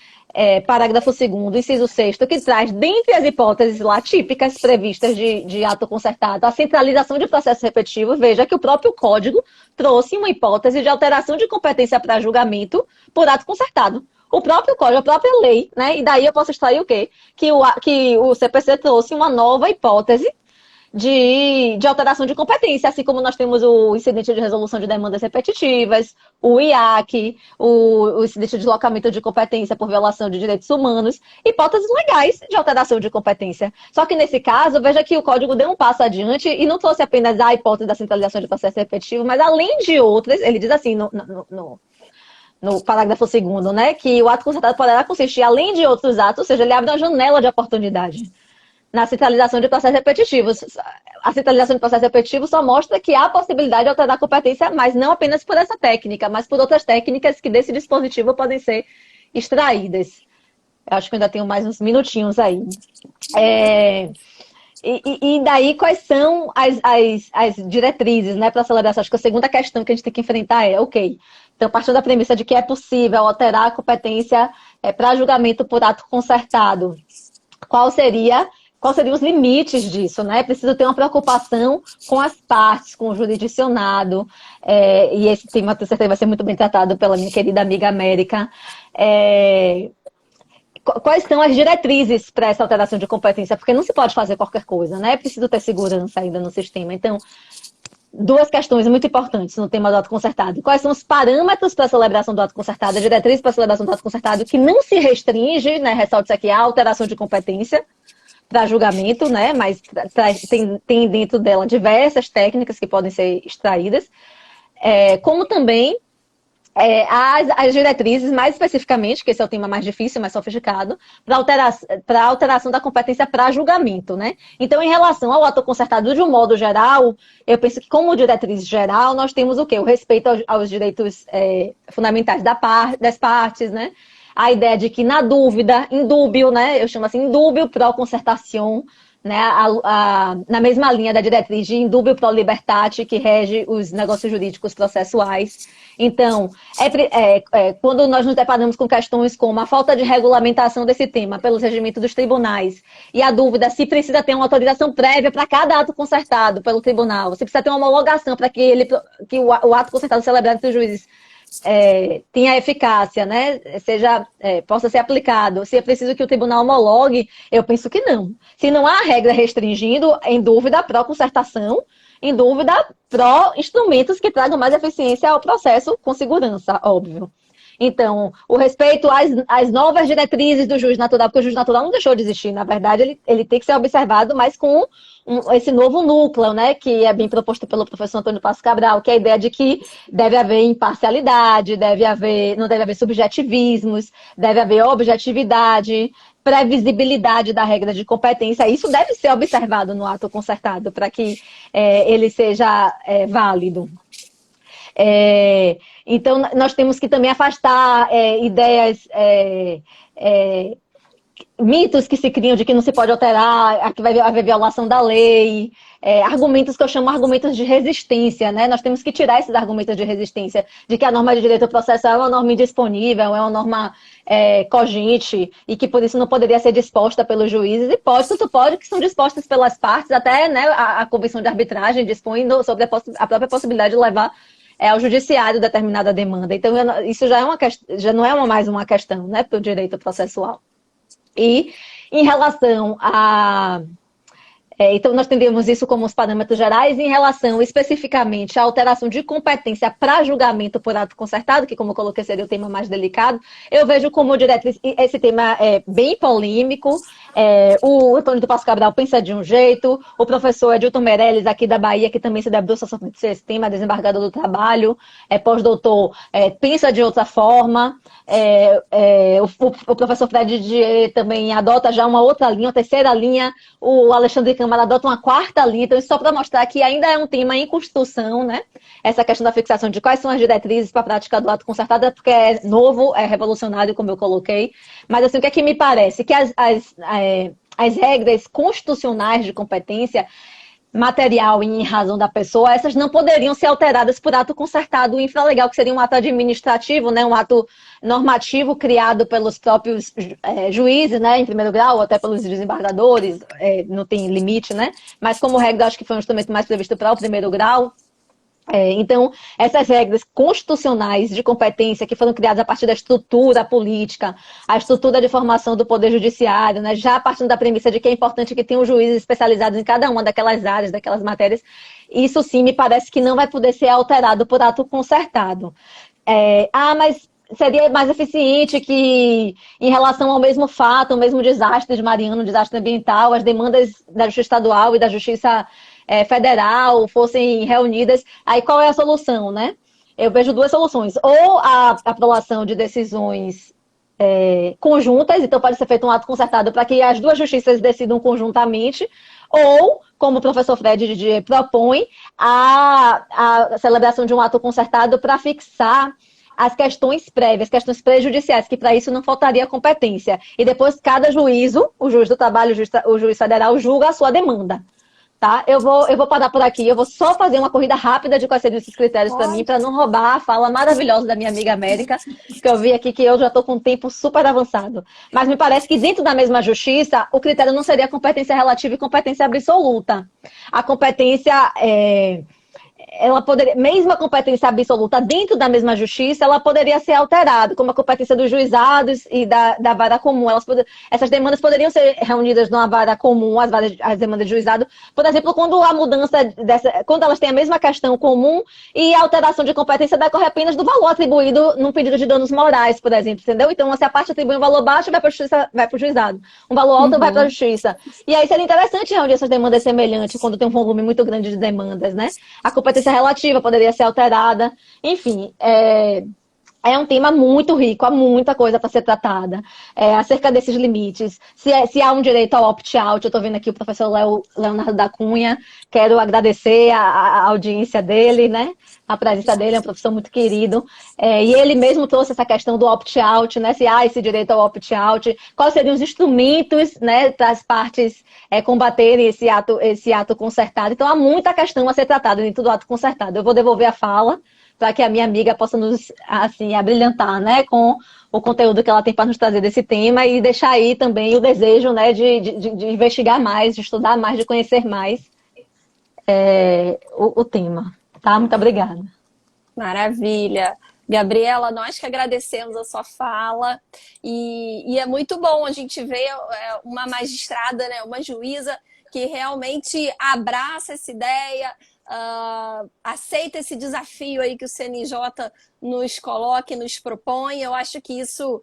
parágrafo 2º, inciso 6º, que traz, dentre as hipóteses lá típicas previstas de ato concertado, a centralização de processo repetitivo. Veja que o próprio Código trouxe uma hipótese de alteração de competência para julgamento por ato concertado. O próprio Código, a própria lei, né? E daí eu posso extrair o quê? Que o CPC trouxe uma nova hipótese de alteração de competência, assim como nós temos o incidente de resolução de demandas repetitivas, o IAC, o incidente de deslocamento de competência por violação de direitos humanos, hipóteses legais de alteração de competência. Só que nesse caso, veja que o Código deu um passo adiante e não trouxe apenas a hipótese da centralização de processo repetitivo, mas além de outras, ele diz assim no parágrafo 2º, né, que o ato concertado poderá consistir, além de outros atos, ou seja, ele abre uma janela de oportunidade na centralização de processos repetitivos. A centralização de processos repetitivos só mostra que há possibilidade de alterar a competência, mas não apenas por essa técnica, mas por outras técnicas que desse dispositivo podem ser extraídas. Eu acho que ainda tenho mais uns minutinhos aí. E daí, quais são as diretrizes, né, para a celebração? Acho que a segunda questão que a gente tem que enfrentar então, partindo da premissa de que é possível alterar a competência para julgamento por ato concertado, quais seriam os limites disso, né? Preciso ter uma preocupação com as partes, com o jurisdicionado, e esse tema, tenho certeza, vai ser muito bem tratado pela minha querida amiga América. Quais são as diretrizes para essa alteração de competência? Porque não se pode fazer qualquer coisa, né? É preciso ter segurança ainda no sistema. Então, duas questões muito importantes no tema do ato concertado. Quais são os parâmetros para a celebração do ato concertado, a diretriz para a celebração do ato concertado, que não se restringe, né? Ressalto isso aqui, a alteração de competência para julgamento, né? Mas tem dentro dela diversas técnicas que podem ser extraídas, como também as diretrizes, mais especificamente, que esse é o tema mais difícil, mais sofisticado, para alteração da competência para julgamento, né? Então, em relação ao ato concertado de um modo geral, eu penso que, como diretriz geral, nós temos o quê? O respeito aos direitos fundamentais das partes, né? A ideia de que, na dúvida, indúbio, né? Eu chamo assim, indúbio pro concertação, né? Na mesma linha da diretriz de indúbio pro libertate, que rege os negócios jurídicos processuais. Então, quando nós nos deparamos com questões como a falta de regulamentação desse tema pelos regimentos dos tribunais e a dúvida se precisa ter uma autorização prévia para cada ato concertado pelo tribunal, se precisa ter uma homologação para que o ato concertado celebrado pelos juízes tenha eficácia, né? Possa ser aplicado. Se é preciso que o tribunal homologue, eu penso que não. Se não há regra restringindo, em dúvida, pró-concertação, em dúvida, pró-instrumentos que tragam mais eficiência ao processo, com segurança, óbvio. Então, o respeito às novas diretrizes do juiz natural, porque o juiz natural não deixou de existir, na verdade, ele tem que ser observado, mas com esse novo núcleo, né, que é bem proposto pelo professor Antônio Passo Cabral, que é a ideia de que deve haver imparcialidade, não deve haver subjetivismos, deve haver objetividade, previsibilidade da regra de competência. Isso deve ser observado no ato concertado para que ele seja válido. Então, nós temos que também afastar ideias, mitos que se criam de que não se pode alterar, que vai haver violação da lei, argumentos que eu chamo argumentos de resistência, né? Nós temos que tirar esses argumentos de resistência, de que a norma de direito processual é uma norma indisponível, é uma norma cogente, e que por isso não poderia ser disposta pelos juízes, e tanto pode que são dispostas pelas partes, até, né, a Convenção de Arbitragem dispõe sobre a própria possibilidade de levar ao judiciário determinada demanda. Então, isso já, já não é mais uma questão, né, para o direito processual. E em relação a... então, nós entendemos isso como os parâmetros gerais. Em relação especificamente à alteração de competência para julgamento por ato concertado, que, como eu coloquei, seria o tema mais delicado, eu vejo como diretriz, esse tema é bem polêmico. O Antônio do Passo Cabral pensa de um jeito, o professor Edilton Meirelles, aqui da Bahia, que também se debruça sobre esse tema, desembargador do trabalho, pós-doutor, pensa de outra forma. O professor Fred Didier também adota já uma outra linha, uma terceira linha. O Alexandre Câmara adota uma quarta linha. Então, isso só para mostrar que ainda é um tema em construção, né? Essa questão da fixação de quais são as diretrizes para a prática do ato concertado, porque é novo, é revolucionário, como eu coloquei. Mas, assim, o que é que me parece? Que as regras constitucionais de competência material e em razão da pessoa, essas não poderiam ser alteradas por ato concertado infralegal, que seria um ato administrativo, né, um ato normativo criado pelos próprios juízes, né, em primeiro grau, ou até pelos desembargadores, não tem limite, né, mas como regra, acho que foi um instrumento mais previsto para o primeiro grau. Então, essas regras constitucionais de competência que foram criadas a partir da estrutura política, a estrutura de formação do Poder Judiciário, né, já partindo da premissa de que é importante que tenham juízes especializados em cada uma daquelas áreas, daquelas matérias, isso sim me parece que não vai poder ser alterado por ato concertado. Mas seria mais eficiente que, em relação ao mesmo fato, o mesmo desastre de Mariana, um desastre ambiental, as demandas da Justiça Estadual e da Justiça Federal fossem reunidas. Aí qual é a solução, né? Eu vejo duas soluções. Ou a aprovação de decisões conjuntas, então pode ser feito um ato concertado para que as duas justiças decidam conjuntamente, ou, como o professor Fred Didier propõe, a celebração de um ato concertado para fixar as questões prévias, questões prejudiciais, que para isso não faltaria competência. E depois cada juízo, o juiz do trabalho, o juiz federal, julga a sua demanda. Tá? Eu vou parar por aqui, eu vou só fazer uma corrida rápida de quais seriam esses critérios para mim, para não roubar a fala maravilhosa da minha amiga América, que eu vi aqui que eu já estou com um tempo super avançado. Mas me parece que dentro da mesma justiça, o critério não seria competência relativa e competência absoluta. A competência ela poderia, mesmo a competência absoluta dentro da mesma justiça, ela poderia ser alterada, como a competência dos juizados e da vara comum. Essas demandas poderiam ser reunidas numa vara comum, as demandas de juizado, por exemplo, quando a mudança quando elas têm a mesma questão comum e a alteração de competência decorre apenas do valor atribuído num pedido de danos morais, por exemplo, entendeu? Então, se a parte atribui um valor baixo, vai para o juizado. Um valor alto vai para a justiça. E aí seria interessante reunir essas demandas semelhantes quando tem um volume muito grande de demandas, né? A competência relativa poderia ser alterada. Enfim, é um tema muito rico, há muita coisa para ser tratada acerca desses limites. Se há um direito ao opt-out, eu estou vendo aqui o professor Leonardo da Cunha, quero agradecer a audiência dele, né? A presença dele, é um professor muito querido. E ele mesmo trouxe essa questão do opt-out, né? Se há esse direito ao opt-out, quais seriam os instrumentos, né, para as partes combaterem esse ato concertado. Então, há muita questão a ser tratada dentro do ato concertado. Eu vou devolver a fala para que a minha amiga possa nos, assim, abrilhantar, né, com o conteúdo que ela tem para nos trazer desse tema e deixar aí também o desejo, né, de investigar mais, de estudar mais, de conhecer mais o tema. Tá? Muito obrigada. Maravilha. Gabriela, nós que agradecemos a sua fala e é muito bom a gente ver uma magistrada, né, uma juíza que realmente abraça essa ideia, aceita esse desafio aí que o CNJ nos coloca e nos propõe. Eu acho que isso,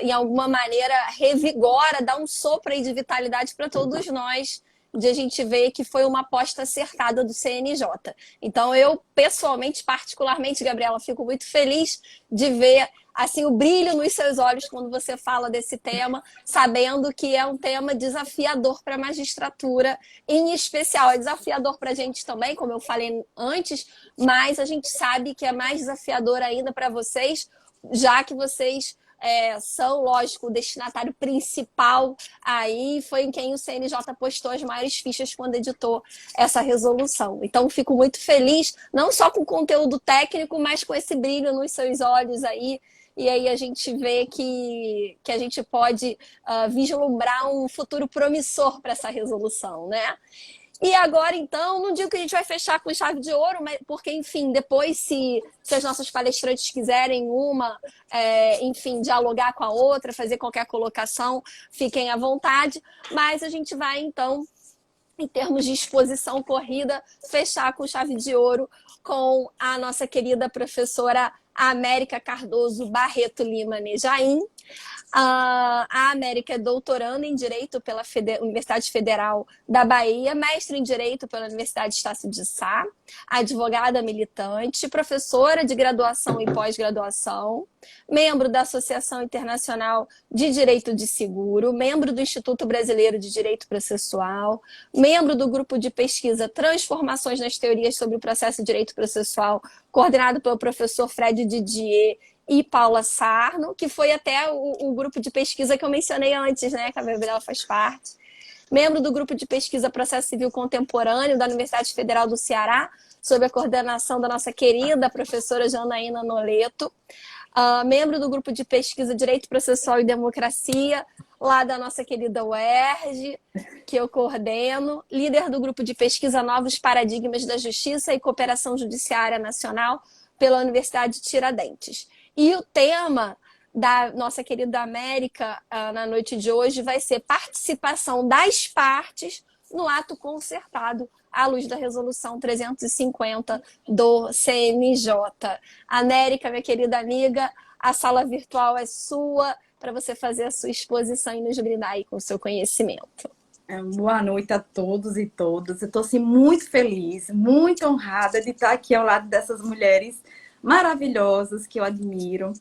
em alguma maneira, revigora, dá um sopro aí de vitalidade para todos nós, de a gente ver que foi uma aposta acertada do CNJ. Então, eu, pessoalmente, particularmente, Gabriela, fico muito feliz de ver assim, o brilho nos seus olhos quando você fala desse tema, sabendo que é um tema desafiador para a magistratura, em especial. É desafiador para a gente também, como eu falei antes, mas a gente sabe que é mais desafiador ainda para vocês, já que vocês são, lógico, o destinatário principal aí, foi em quem o CNJ postou as maiores fichas quando editou essa resolução. Então, fico muito feliz, não só com o conteúdo técnico, mas com esse brilho nos seus olhos aí. E aí a gente vê que a gente pode vislumbrar um futuro promissor para essa resolução, né? E agora, então, não digo que a gente vai fechar com chave de ouro, mas porque, enfim, depois, se as nossas palestrantes quiserem enfim, dialogar com a outra, fazer qualquer colocação, fiquem à vontade. Mas a gente vai, então, em termos de exposição corrida, fechar com chave de ouro com a nossa querida professora América Cardoso Barreto Lima Nejaim. A América é doutoranda em Direito pela Universidade Federal da Bahia, mestre em Direito pela Universidade Estácio de Sá, advogada militante, professora de graduação e pós-graduação, membro da Associação Internacional de Direito de Seguro, membro do Instituto Brasileiro de Direito Processual, membro do grupo de pesquisa Transformações nas Teorias sobre o Processo de Direito Processual, coordenado pelo professor Fred Didier e Paula Sarno, que foi até o grupo de pesquisa que eu mencionei antes, né? Que a Gabriela faz parte. Membro do grupo de pesquisa Processo Civil Contemporâneo da Universidade Federal do Ceará, sob a coordenação da nossa querida professora Janaína Noleto. Membro do grupo de pesquisa Direito Processual e Democracia, lá da nossa querida UERJ, que eu coordeno. Líder do grupo de pesquisa Novos Paradigmas da Justiça e Cooperação Judiciária Nacional pela Universidade de Tiradentes. E o tema da nossa querida América na noite de hoje vai ser participação das partes no ato concertado à luz da Resolução 350 do CNJ. América, minha querida amiga, a sala virtual é sua para você fazer a sua exposição e nos brindar aí com o seu conhecimento. Boa noite a todos e todas. Eu estou assim, muito feliz, muito honrada de estar aqui ao lado dessas mulheres maravilhosas que eu admiro.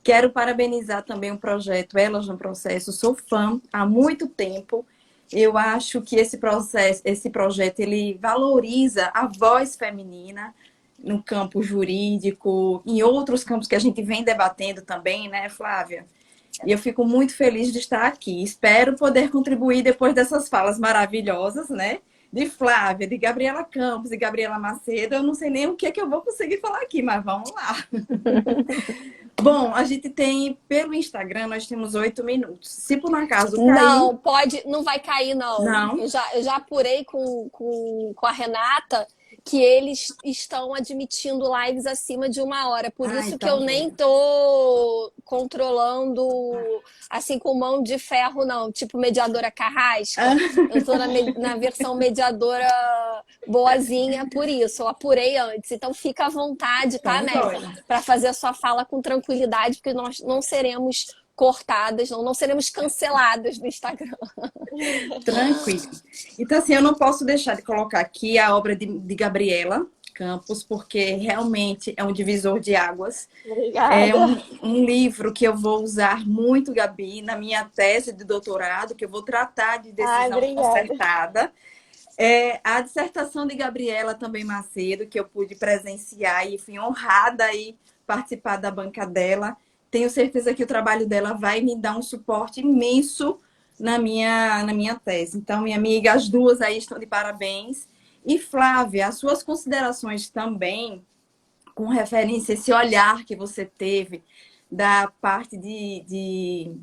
Quero parabenizar também o projeto Elas no Processo. Sou fã há muito tempo. Eu acho que esse projeto, ele valoriza a voz feminina no campo jurídico, em outros campos que a gente vem debatendo também, né, Flávia? E eu fico muito feliz de estar aqui. Espero poder contribuir depois dessas falas maravilhosas, né? De Flávia, de Gabriela Campos e Gabriela Macedo. Eu não sei nem o que é que eu vou conseguir falar aqui, mas vamos lá. Bom, a gente tem, pelo Instagram, nós temos 8 minutos. Se por um acaso cair... Não, não vai cair, não. Não? Eu já apurei com a Renata que eles estão admitindo lives acima de 1 hora. Por isso então que eu nem tô controlando assim com mão de ferro, não. Tipo mediadora carrasca. Eu tô na versão mediadora boazinha, por isso. Eu apurei antes. Então fica à vontade, tá, América? Para fazer a sua fala com tranquilidade, porque nós não seremos cortadas, não seremos canceladas no Instagram. Tranquilo. Então, assim, eu não posso deixar de colocar aqui a obra de Gabriela Campos, porque realmente é um divisor de águas. Obrigada. É um livro que eu vou usar muito, Gabi, na minha tese de doutorado, que eu vou tratar de decisão concertada. A dissertação de Gabriela também Macedo, que eu pude presenciar e fui honrada em participar da banca dela. Tenho certeza que o trabalho dela vai me dar um suporte imenso na minha tese. Então, minha amiga, as duas aí estão de parabéns. E, Flávia, as suas considerações também, com referência a esse olhar que você teve da parte de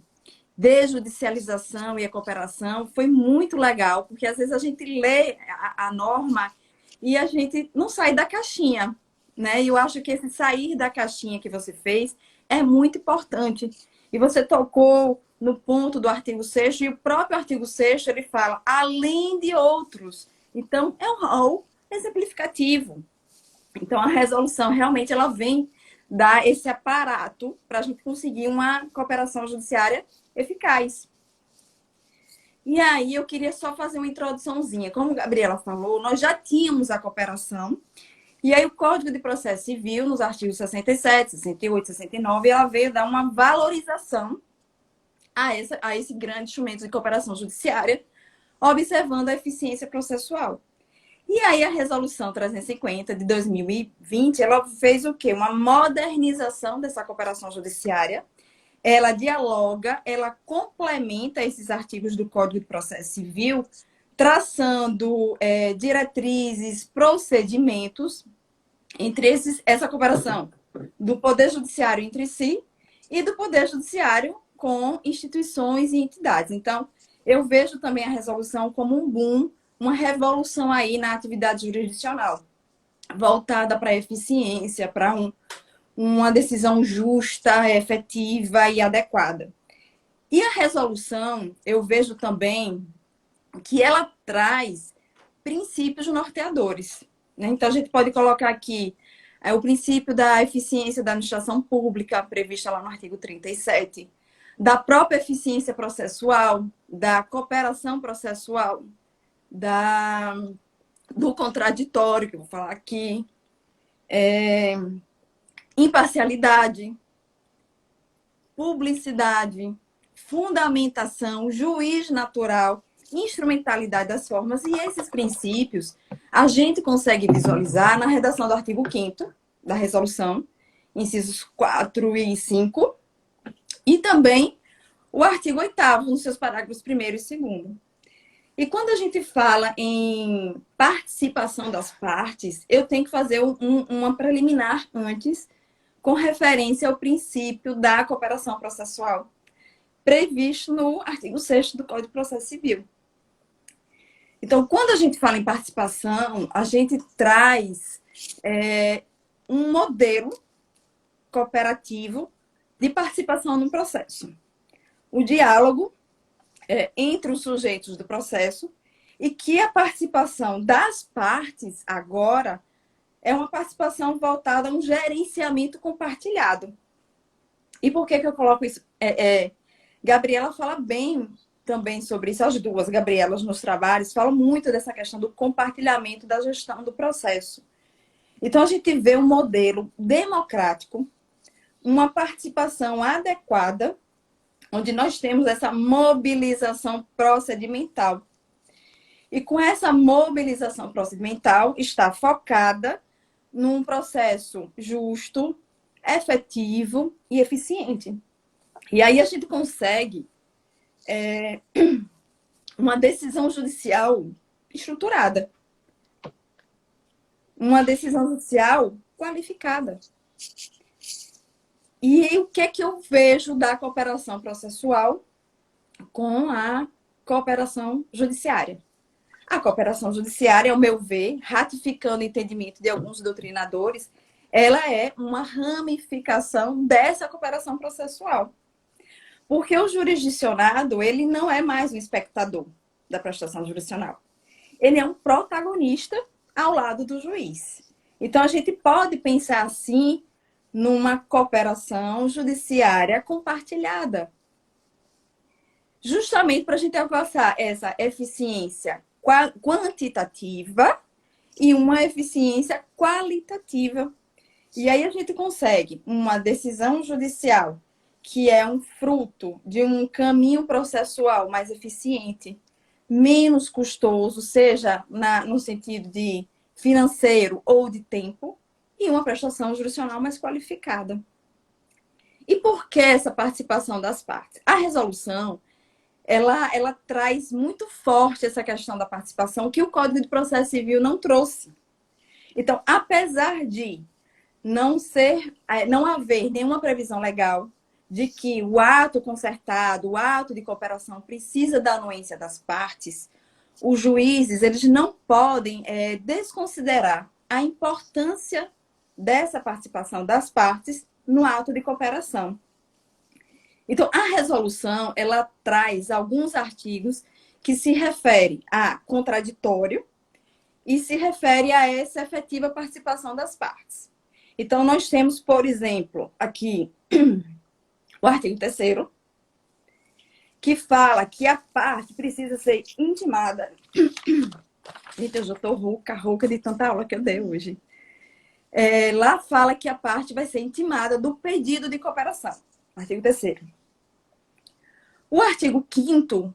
desjudicialização e a cooperação, foi muito legal, porque às vezes a gente lê a norma e a gente não sai da caixinha, né? E eu acho que esse sair da caixinha que você fez é muito importante. E você tocou no ponto do artigo 6º, e o próprio artigo 6º, ele fala, além de outros. Então, é um rol exemplificativo. Então, a resolução, realmente, ela vem dar esse aparato para a gente conseguir uma cooperação judiciária eficaz. E aí, eu queria só fazer uma introduçãozinha. Como a Gabriela falou, nós já tínhamos a cooperação. E aí, o Código de Processo Civil, nos artigos 67, 68, 69, ela veio dar uma valorização a esse grande instrumento de cooperação judiciária, observando a eficiência processual. E aí, a Resolução 350 de 2020, ela fez o quê? Uma modernização dessa cooperação judiciária. Ela dialoga, ela complementa esses artigos do Código de Processo Civil, traçando diretrizes, procedimentos entre essa cooperação do Poder Judiciário entre si e do Poder Judiciário com instituições e entidades. Então, eu vejo também a resolução como um boom uma revolução aí na atividade jurisdicional, voltada para a eficiência, para uma decisão justa, efetiva e adequada. E a resolução, eu vejo também que ela traz princípios norteadores, né? Então, a gente pode colocar aqui o princípio da eficiência da administração pública, prevista lá no artigo 37, da própria eficiência processual, da cooperação processual, do contraditório, que eu vou falar aqui, imparcialidade, publicidade, fundamentação, juiz natural, instrumentalidade das formas. E esses princípios a gente consegue visualizar na redação do artigo 5º da resolução, incisos 4 e 5, e também o artigo 8º, nos seus parágrafos 1º e 2º. E quando a gente fala em participação das partes, eu tenho que fazer uma preliminar antes, com referência ao princípio da cooperação processual, previsto no artigo 6º do Código de Processo Civil. Então, quando a gente fala em participação, a gente traz um modelo cooperativo de participação no processo. O diálogo entre os sujeitos do processo, e que a participação das partes agora é uma participação voltada a um gerenciamento compartilhado. E por que eu coloco isso? Gabriela fala bem também sobre isso, as duas Gabrielas nos trabalhos falam muito dessa questão do compartilhamento da gestão do processo. Então, a gente vê um modelo democrático, uma participação adequada, onde nós temos essa mobilização procedimental. E com essa mobilização procedimental está focada num processo justo, efetivo e eficiente. E aí a gente consegue uma decisão judicial estruturada. Uma decisão judicial qualificada. E o que é que eu vejo da cooperação processual com a cooperação judiciária? A cooperação judiciária, ao meu ver, ratificando o entendimento de alguns doutrinadores, ela é uma ramificação dessa cooperação processual. Porque o jurisdicionado, ele não é mais um espectador da prestação jurisdicional. Ele é um protagonista ao lado do juiz. Então, a gente pode pensar assim numa cooperação judiciária compartilhada. Justamente para a gente alcançar essa eficiência quantitativa e uma eficiência qualitativa. E aí a gente consegue uma decisão judicial que é um fruto de um caminho processual mais eficiente, menos custoso, seja no sentido de financeiro ou de tempo, e uma prestação jurisdicional mais qualificada. E por que essa participação das partes? A resolução, ela traz muito forte essa questão da participação que o Código de Processo Civil não trouxe. Então, apesar de não haver nenhuma previsão legal de que o ato concertado, o ato de cooperação precisa da anuência das partes, os juízes eles não podem desconsiderar a importância dessa participação das partes no ato de cooperação. Então, a resolução, ela traz alguns artigos que se referem a contraditório e se refere a essa efetiva participação das partes. Então, nós temos, por exemplo, aqui o artigo 3º, que fala que a parte precisa ser intimada. Gente, eu já estou rouca de tanta aula que eu dei hoje. Lá fala que a parte vai ser intimada do pedido de cooperação. Artigo 3º. O artigo 5º,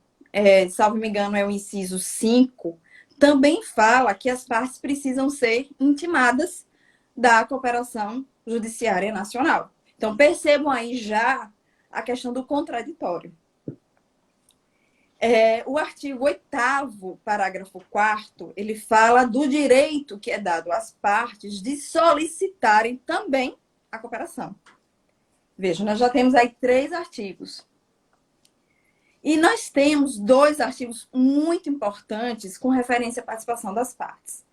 salvo me engano, é o inciso 5, também fala que as partes precisam ser intimadas da cooperação judiciária nacional. Então, percebam aí já a questão do contraditório. O artigo 8º, parágrafo 4º, ele fala do direito que é dado às partes de solicitarem também a cooperação. Vejam, nós já temos aí 3 artigos. E nós temos dois artigos muito importantes com referência à participação das partes,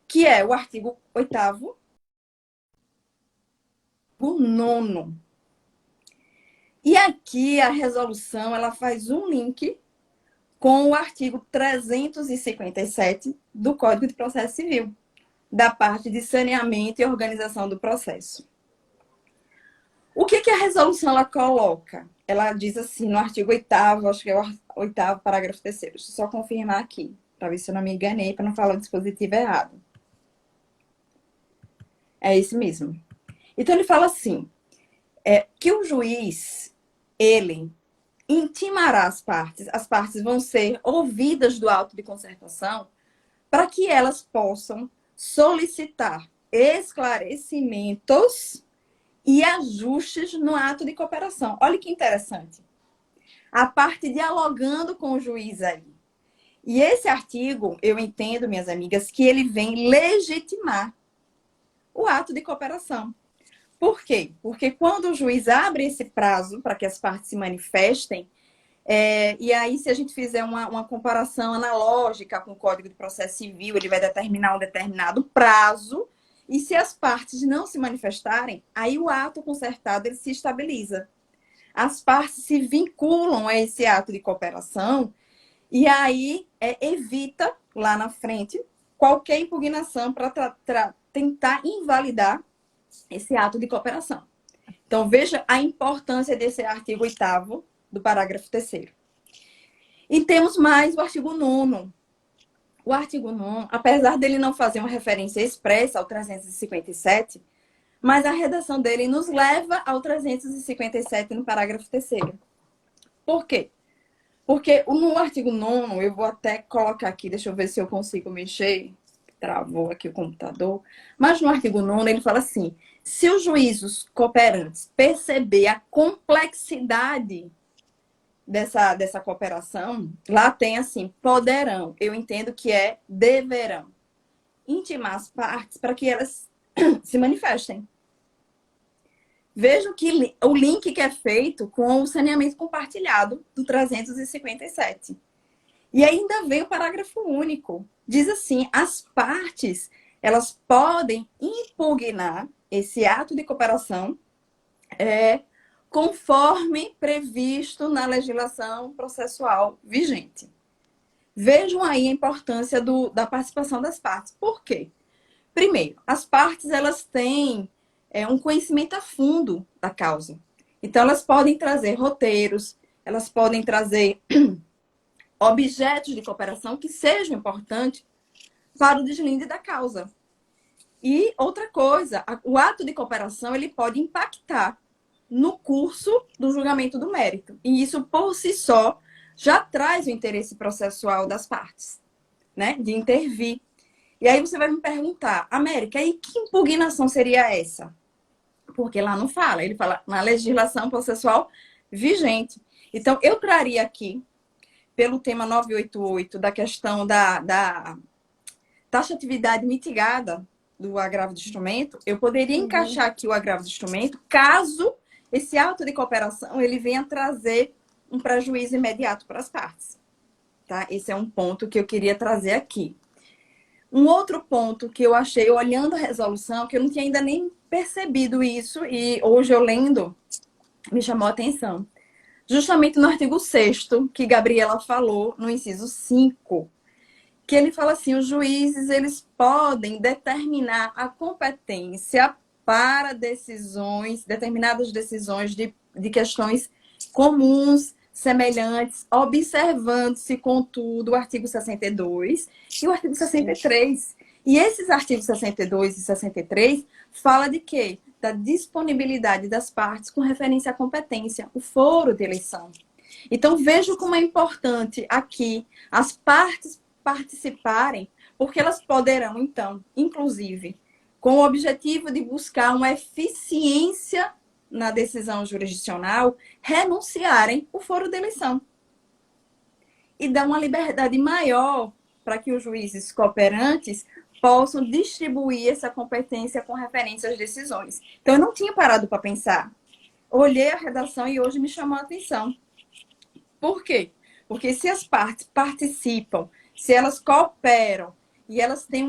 que é o artigo 8º, o 9º. E aqui a resolução ela faz um link com o artigo 357 do Código de Processo Civil, da parte de saneamento e organização do processo. O que a resolução ela coloca? Ela diz assim, no artigo 8º, acho que é o 8º, parágrafo 3º. Deixa eu só confirmar aqui, para ver se eu não me enganei, para não falar o dispositivo errado. É esse mesmo. Então, ele fala assim, que o juiz, ele intimará as partes vão ser ouvidas do auto de concertação para que elas possam solicitar esclarecimentos e ajustes no ato de cooperação. Olha que interessante. A parte dialogando com o juiz aí. E esse artigo, eu entendo, minhas amigas, que ele vem legitimar o ato de cooperação. Por quê? Porque quando o juiz abre esse prazo para que as partes se manifestem, e aí se a gente fizer uma comparação analógica com o Código de Processo Civil, ele vai determinar um determinado prazo, e se as partes não se manifestarem, aí o ato concertado ele se estabiliza. As partes se vinculam a esse ato de cooperação, e aí evita, lá na frente, qualquer impugnação para tentar invalidar esse ato de cooperação. Então, veja a importância desse artigo 8º do parágrafo 3º. E temos mais o artigo 9º. O artigo 9º, apesar dele não fazer uma referência expressa ao 357, mas a redação dele nos leva ao 357 no parágrafo 3º. Por quê? Porque no artigo 9º, eu vou até colocar aqui, deixa eu ver se eu consigo mexer, travou aqui o computador, mas no artigo 9º ele fala assim, se os juízos cooperantes perceber a complexidade dessa cooperação, lá tem assim, poderão, eu entendo que é deverão, intimar as partes para que elas se manifestem. Veja que o link que é feito com o saneamento compartilhado do 357. E ainda vem o parágrafo único. Diz assim, as partes, elas podem impugnar esse ato de cooperação conforme previsto na legislação processual vigente. Vejam aí a importância da participação das partes. Por quê? Primeiro, as partes elas têm um conhecimento a fundo da causa. Então, elas podem trazer roteiros, elas podem trazer objetos de cooperação que sejam importantes para o deslinde da causa. E outra coisa, o ato de cooperação ele pode impactar no curso do julgamento do mérito. E isso, por si só, já traz o interesse processual das partes, né? De intervir. E aí você vai me perguntar, América, e que impugnação seria essa? Porque lá não fala, ele fala na legislação processual vigente. Então, eu traria aqui, pelo tema 988, da questão da taxatividade mitigada do agravo de instrumento, eu poderia encaixar aqui o agravo de instrumento, caso esse ato de cooperação ele venha trazer um prejuízo imediato para as partes. Tá? Esse é um ponto que eu queria trazer aqui. Um outro ponto que eu achei, olhando a resolução, que eu não tinha ainda nem percebido isso, e hoje eu lendo, me chamou a atenção. Justamente no artigo 6º, que Gabriela falou, no inciso 5, que ele fala assim, os juízes, eles podem determinar a competência para determinadas decisões de questões comuns, semelhantes, observando-se, contudo, o artigo 62 e o artigo 63. E esses artigos 62 e 63 fala de quê? Da disponibilidade das partes com referência à competência, o foro de eleição. Então, vejo como é importante aqui as partes participarem, porque elas poderão, então, inclusive, com o objetivo de buscar uma eficiência na decisão jurisdicional, renunciarem o foro de eleição. E dar uma liberdade maior para que os juízes cooperantes possam distribuir essa competência com referência às decisões. Então, eu não tinha parado para pensar. Olhei a redação e hoje me chamou a atenção. Por quê? Porque se as partes participam, se elas cooperam e elas têm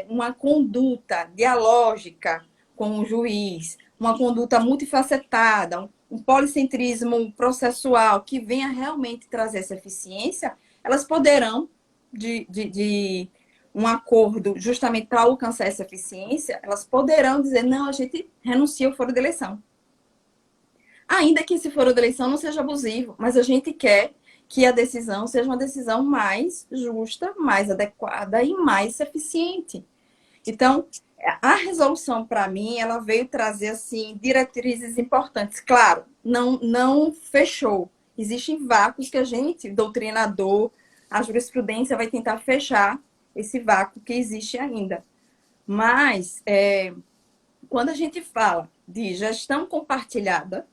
uma conduta dialógica com o juiz, uma conduta multifacetada, um policentrismo processual que venha realmente trazer essa eficiência, elas poderão, de um acordo justamente para alcançar essa eficiência, elas poderão dizer, não, a gente renuncia ao foro de eleição. Ainda que esse foro de eleição não seja abusivo, mas a gente quer que a decisão seja uma decisão mais justa, mais adequada e mais eficiente. Então, a resolução, para mim, ela veio trazer, assim, diretrizes importantes. Claro, não fechou. Existem vácuos que a gente, doutrinador, a jurisprudência vai tentar fechar esse vácuo que existe ainda. Mas, quando a gente fala de gestão compartilhada,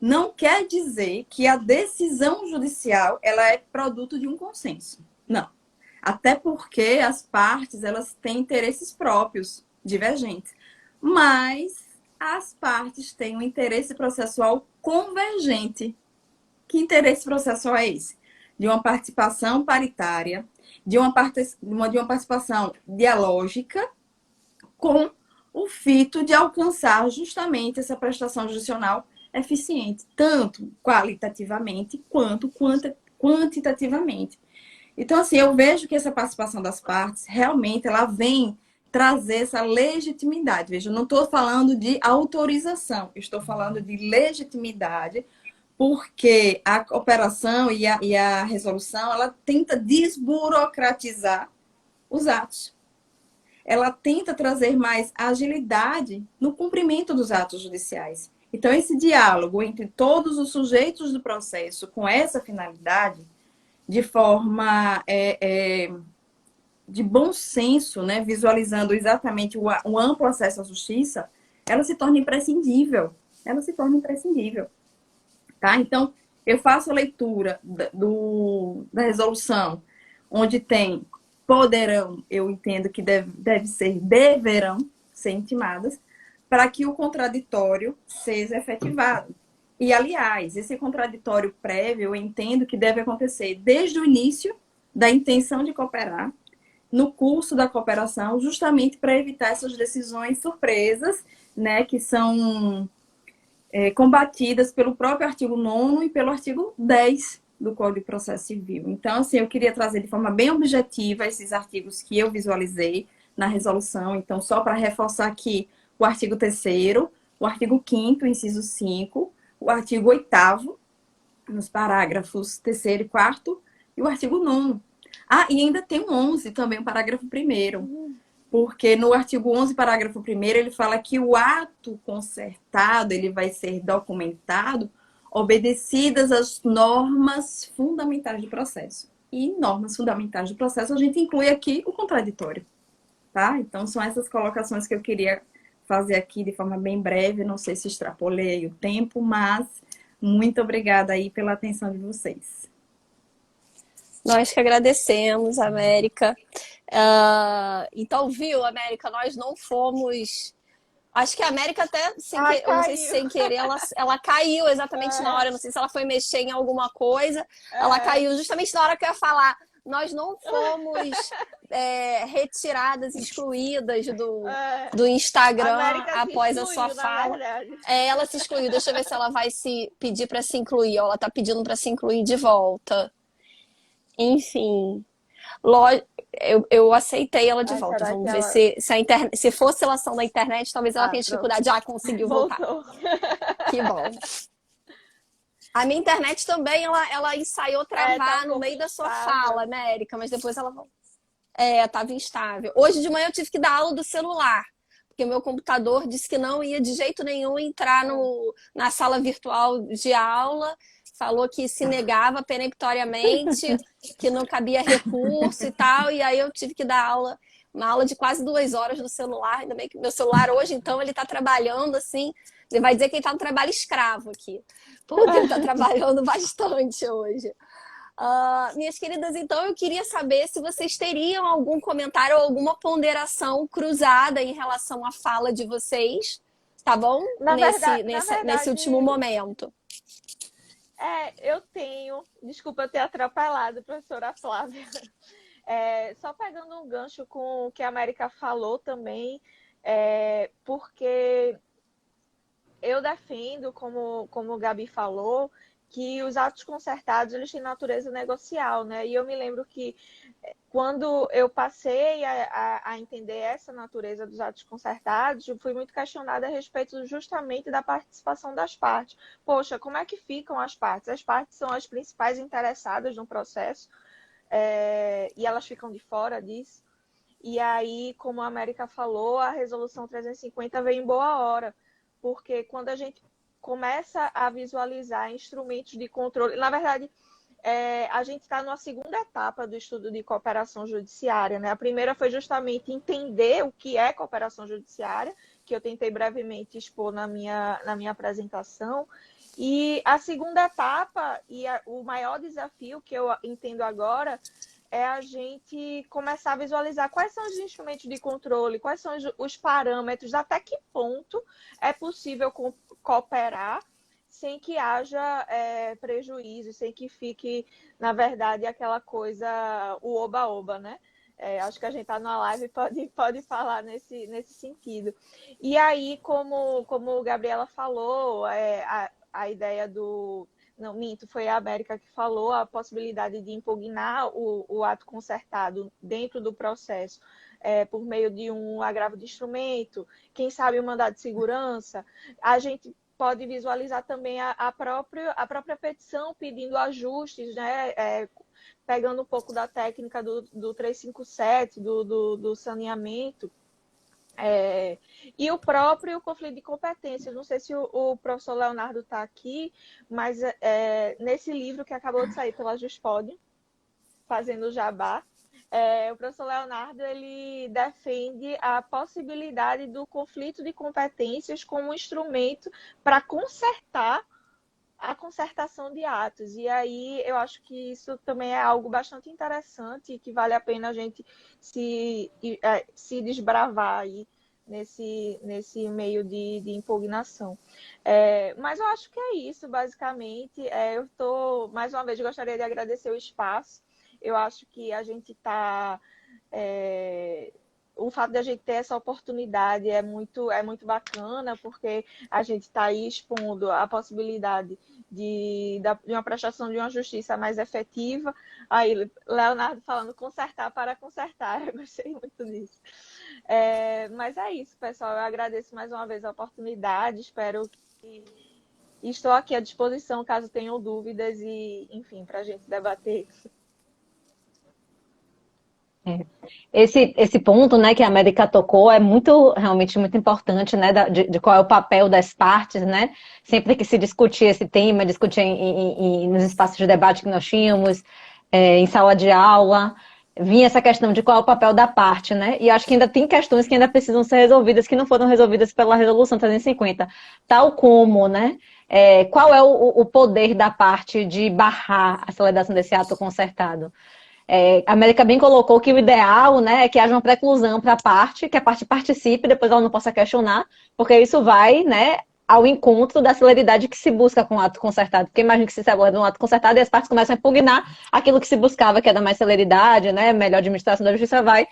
não quer dizer que a decisão judicial ela é produto de um consenso. Não. Até porque as partes elas têm interesses próprios, divergentes. Mas as partes têm um interesse processual convergente. Que interesse processual é esse? De uma participação paritária, de uma participação dialógica, com o fito de alcançar justamente essa prestação judicial eficiente, tanto qualitativamente quanto quantitativamente. Então, assim, eu vejo que essa participação das partes, realmente, ela vem trazer essa legitimidade. Veja, eu não estou falando de autorização, eu estou falando de legitimidade, porque a operação e a resolução, ela tenta desburocratizar os atos. Ela tenta trazer mais agilidade no cumprimento dos atos judiciais. Então, esse diálogo entre todos os sujeitos do processo com essa finalidade, de forma de bom senso, né, visualizando exatamente o amplo acesso à justiça, ela se torna imprescindível. Ela se torna imprescindível. Tá? Então, eu faço a leitura da resolução, onde tem poderão, eu entendo que deverão ser intimadas, para que o contraditório seja efetivado. E, aliás, esse contraditório prévio, eu entendo que deve acontecer desde o início da intenção de cooperar, no curso da cooperação, justamente para evitar essas decisões surpresas, né, que são combatidas pelo próprio artigo 9º e pelo artigo 10 do Código de Processo Civil. Então, assim, eu queria trazer de forma bem objetiva esses artigos que eu visualizei na resolução. Então, só para reforçar aqui, o artigo 3º, o artigo 5º, inciso 5, o artigo 8º, nos parágrafos 3º e 4º, e o artigo 9º. Ah, e ainda tem o 11 também, o parágrafo 1º, porque no artigo 11, parágrafo 1º, ele fala que o ato concertado, ele vai ser documentado obedecidas as normas fundamentais do processo. E normas fundamentais do processo, a gente inclui aqui o contraditório, tá? Então, são essas colocações que eu queria fazer aqui de forma bem breve, não sei se extrapolei o tempo, mas muito obrigada aí pela atenção de vocês. Nós que agradecemos, América. Então, viu, América, nós não fomos... Acho que a América até, eu não sei se sem querer, ela caiu exatamente na hora, não sei se ela foi mexer em alguma coisa, ela caiu justamente na hora que eu ia falar. Nós não fomos retiradas, excluídas do Instagram após a sua fala. Ela se excluiu. Deixa eu ver se ela vai se pedir para se incluir. Ela está pedindo para se incluir de volta. Enfim, eu aceitei ela de volta. Vamos ver se a internet, se for oscilação da internet, talvez ela tenha dificuldade. Conseguiu voltar. Que bom. A minha internet também, ela ensaiou travar no meio da sua fala, América, mas depois ela estava instável. Hoje de manhã eu tive que dar aula do celular, porque o meu computador disse que não ia de jeito nenhum entrar na sala virtual de aula, falou que se negava peremptoriamente, que não cabia recurso e tal, e aí eu tive que dar aula, uma aula de quase 2 horas no celular. Ainda bem que meu celular hoje, então, ele está trabalhando assim, ele vai dizer que ele está no trabalho escravo aqui, porque ele está trabalhando bastante hoje. Minhas queridas, então eu queria saber se vocês teriam algum comentário ou alguma ponderação cruzada em relação à fala de vocês, tá bom? Nesse último momento. Eu tenho, desculpa eu ter atropelado, professora Flávia. Só pegando um gancho com o que a América falou também, porque eu defendo, como o Gabi falou, que os atos concertados eles têm natureza negocial, né? E eu me lembro que quando eu passei a entender essa natureza dos atos concertados, eu fui muito questionada a respeito justamente da participação das partes. Poxa, como é que ficam as partes? As partes são as principais interessadas no processo, e elas ficam de fora disso. E aí, como a América falou, a Resolução 350 veio em boa hora, porque quando a gente começa a visualizar instrumentos de controle, na verdade, a gente está numa segunda etapa do estudo de cooperação judiciária, né? A primeira foi justamente entender o que é cooperação judiciária, que eu tentei brevemente expor na minha apresentação. E a segunda etapa, o maior desafio que eu entendo agora, é a gente começar a visualizar quais são os instrumentos de controle, quais são os parâmetros, até que ponto é possível cooperar sem que haja prejuízo, sem que fique, na verdade, aquela coisa, o oba-oba, né? Acho que a gente está numa live e pode falar nesse sentido. E aí, como a Gabriela falou, a ideia do... Não, minto, foi a América que falou a possibilidade de impugnar o ato concertado dentro do processo por meio de um agravo de instrumento, quem sabe um mandado de segurança. A gente pode visualizar também a própria petição pedindo ajustes, né? Pegando um pouco da técnica do 357, do saneamento. E o próprio conflito de competências. Não sei se o professor Leonardo está aqui, mas nesse livro que acabou de sair pela Juspod, fazendo o jabá, o professor Leonardo ele defende a possibilidade do conflito de competências como um instrumento para consertar a concertação de atos. E aí eu acho que isso também é algo bastante interessante e que vale a pena a gente se desbravar aí nesse meio de impugnação. Mas eu acho que é isso, basicamente. Mais uma vez, gostaria de agradecer o espaço. Eu acho que a gente está... o fato de a gente ter essa oportunidade é muito bacana, porque a gente está aí expondo a possibilidade de uma prestação de uma justiça mais efetiva. Aí, Leonardo falando consertar para consertar, eu gostei muito disso. Mas é isso, pessoal. Eu agradeço mais uma vez a oportunidade, espero que... Estou aqui à disposição caso tenham dúvidas e, enfim, para a gente debater. Esse ponto, né, que a América tocou é realmente muito importante, né, de qual é o papel das partes, né? Sempre que se discutir esse tema, discutir nos espaços de debate que nós tínhamos, em sala de aula, vinha essa questão de qual é o papel da parte, né? E acho que ainda tem questões que ainda precisam ser resolvidas, que não foram resolvidas pela Resolução 350, tal como, né? Qual é o poder da parte de barrar a celebração desse ato concertado? A América bem colocou que o ideal, né, é que haja uma preclusão para a parte, que a parte participe, depois ela não possa questionar, porque isso vai, né, ao encontro da celeridade que se busca com o ato concertado. Porque imagina que se celebra um ato concertado e as partes começam a impugnar aquilo que se buscava, que é da mais celeridade, né, melhor administração da justiça, vai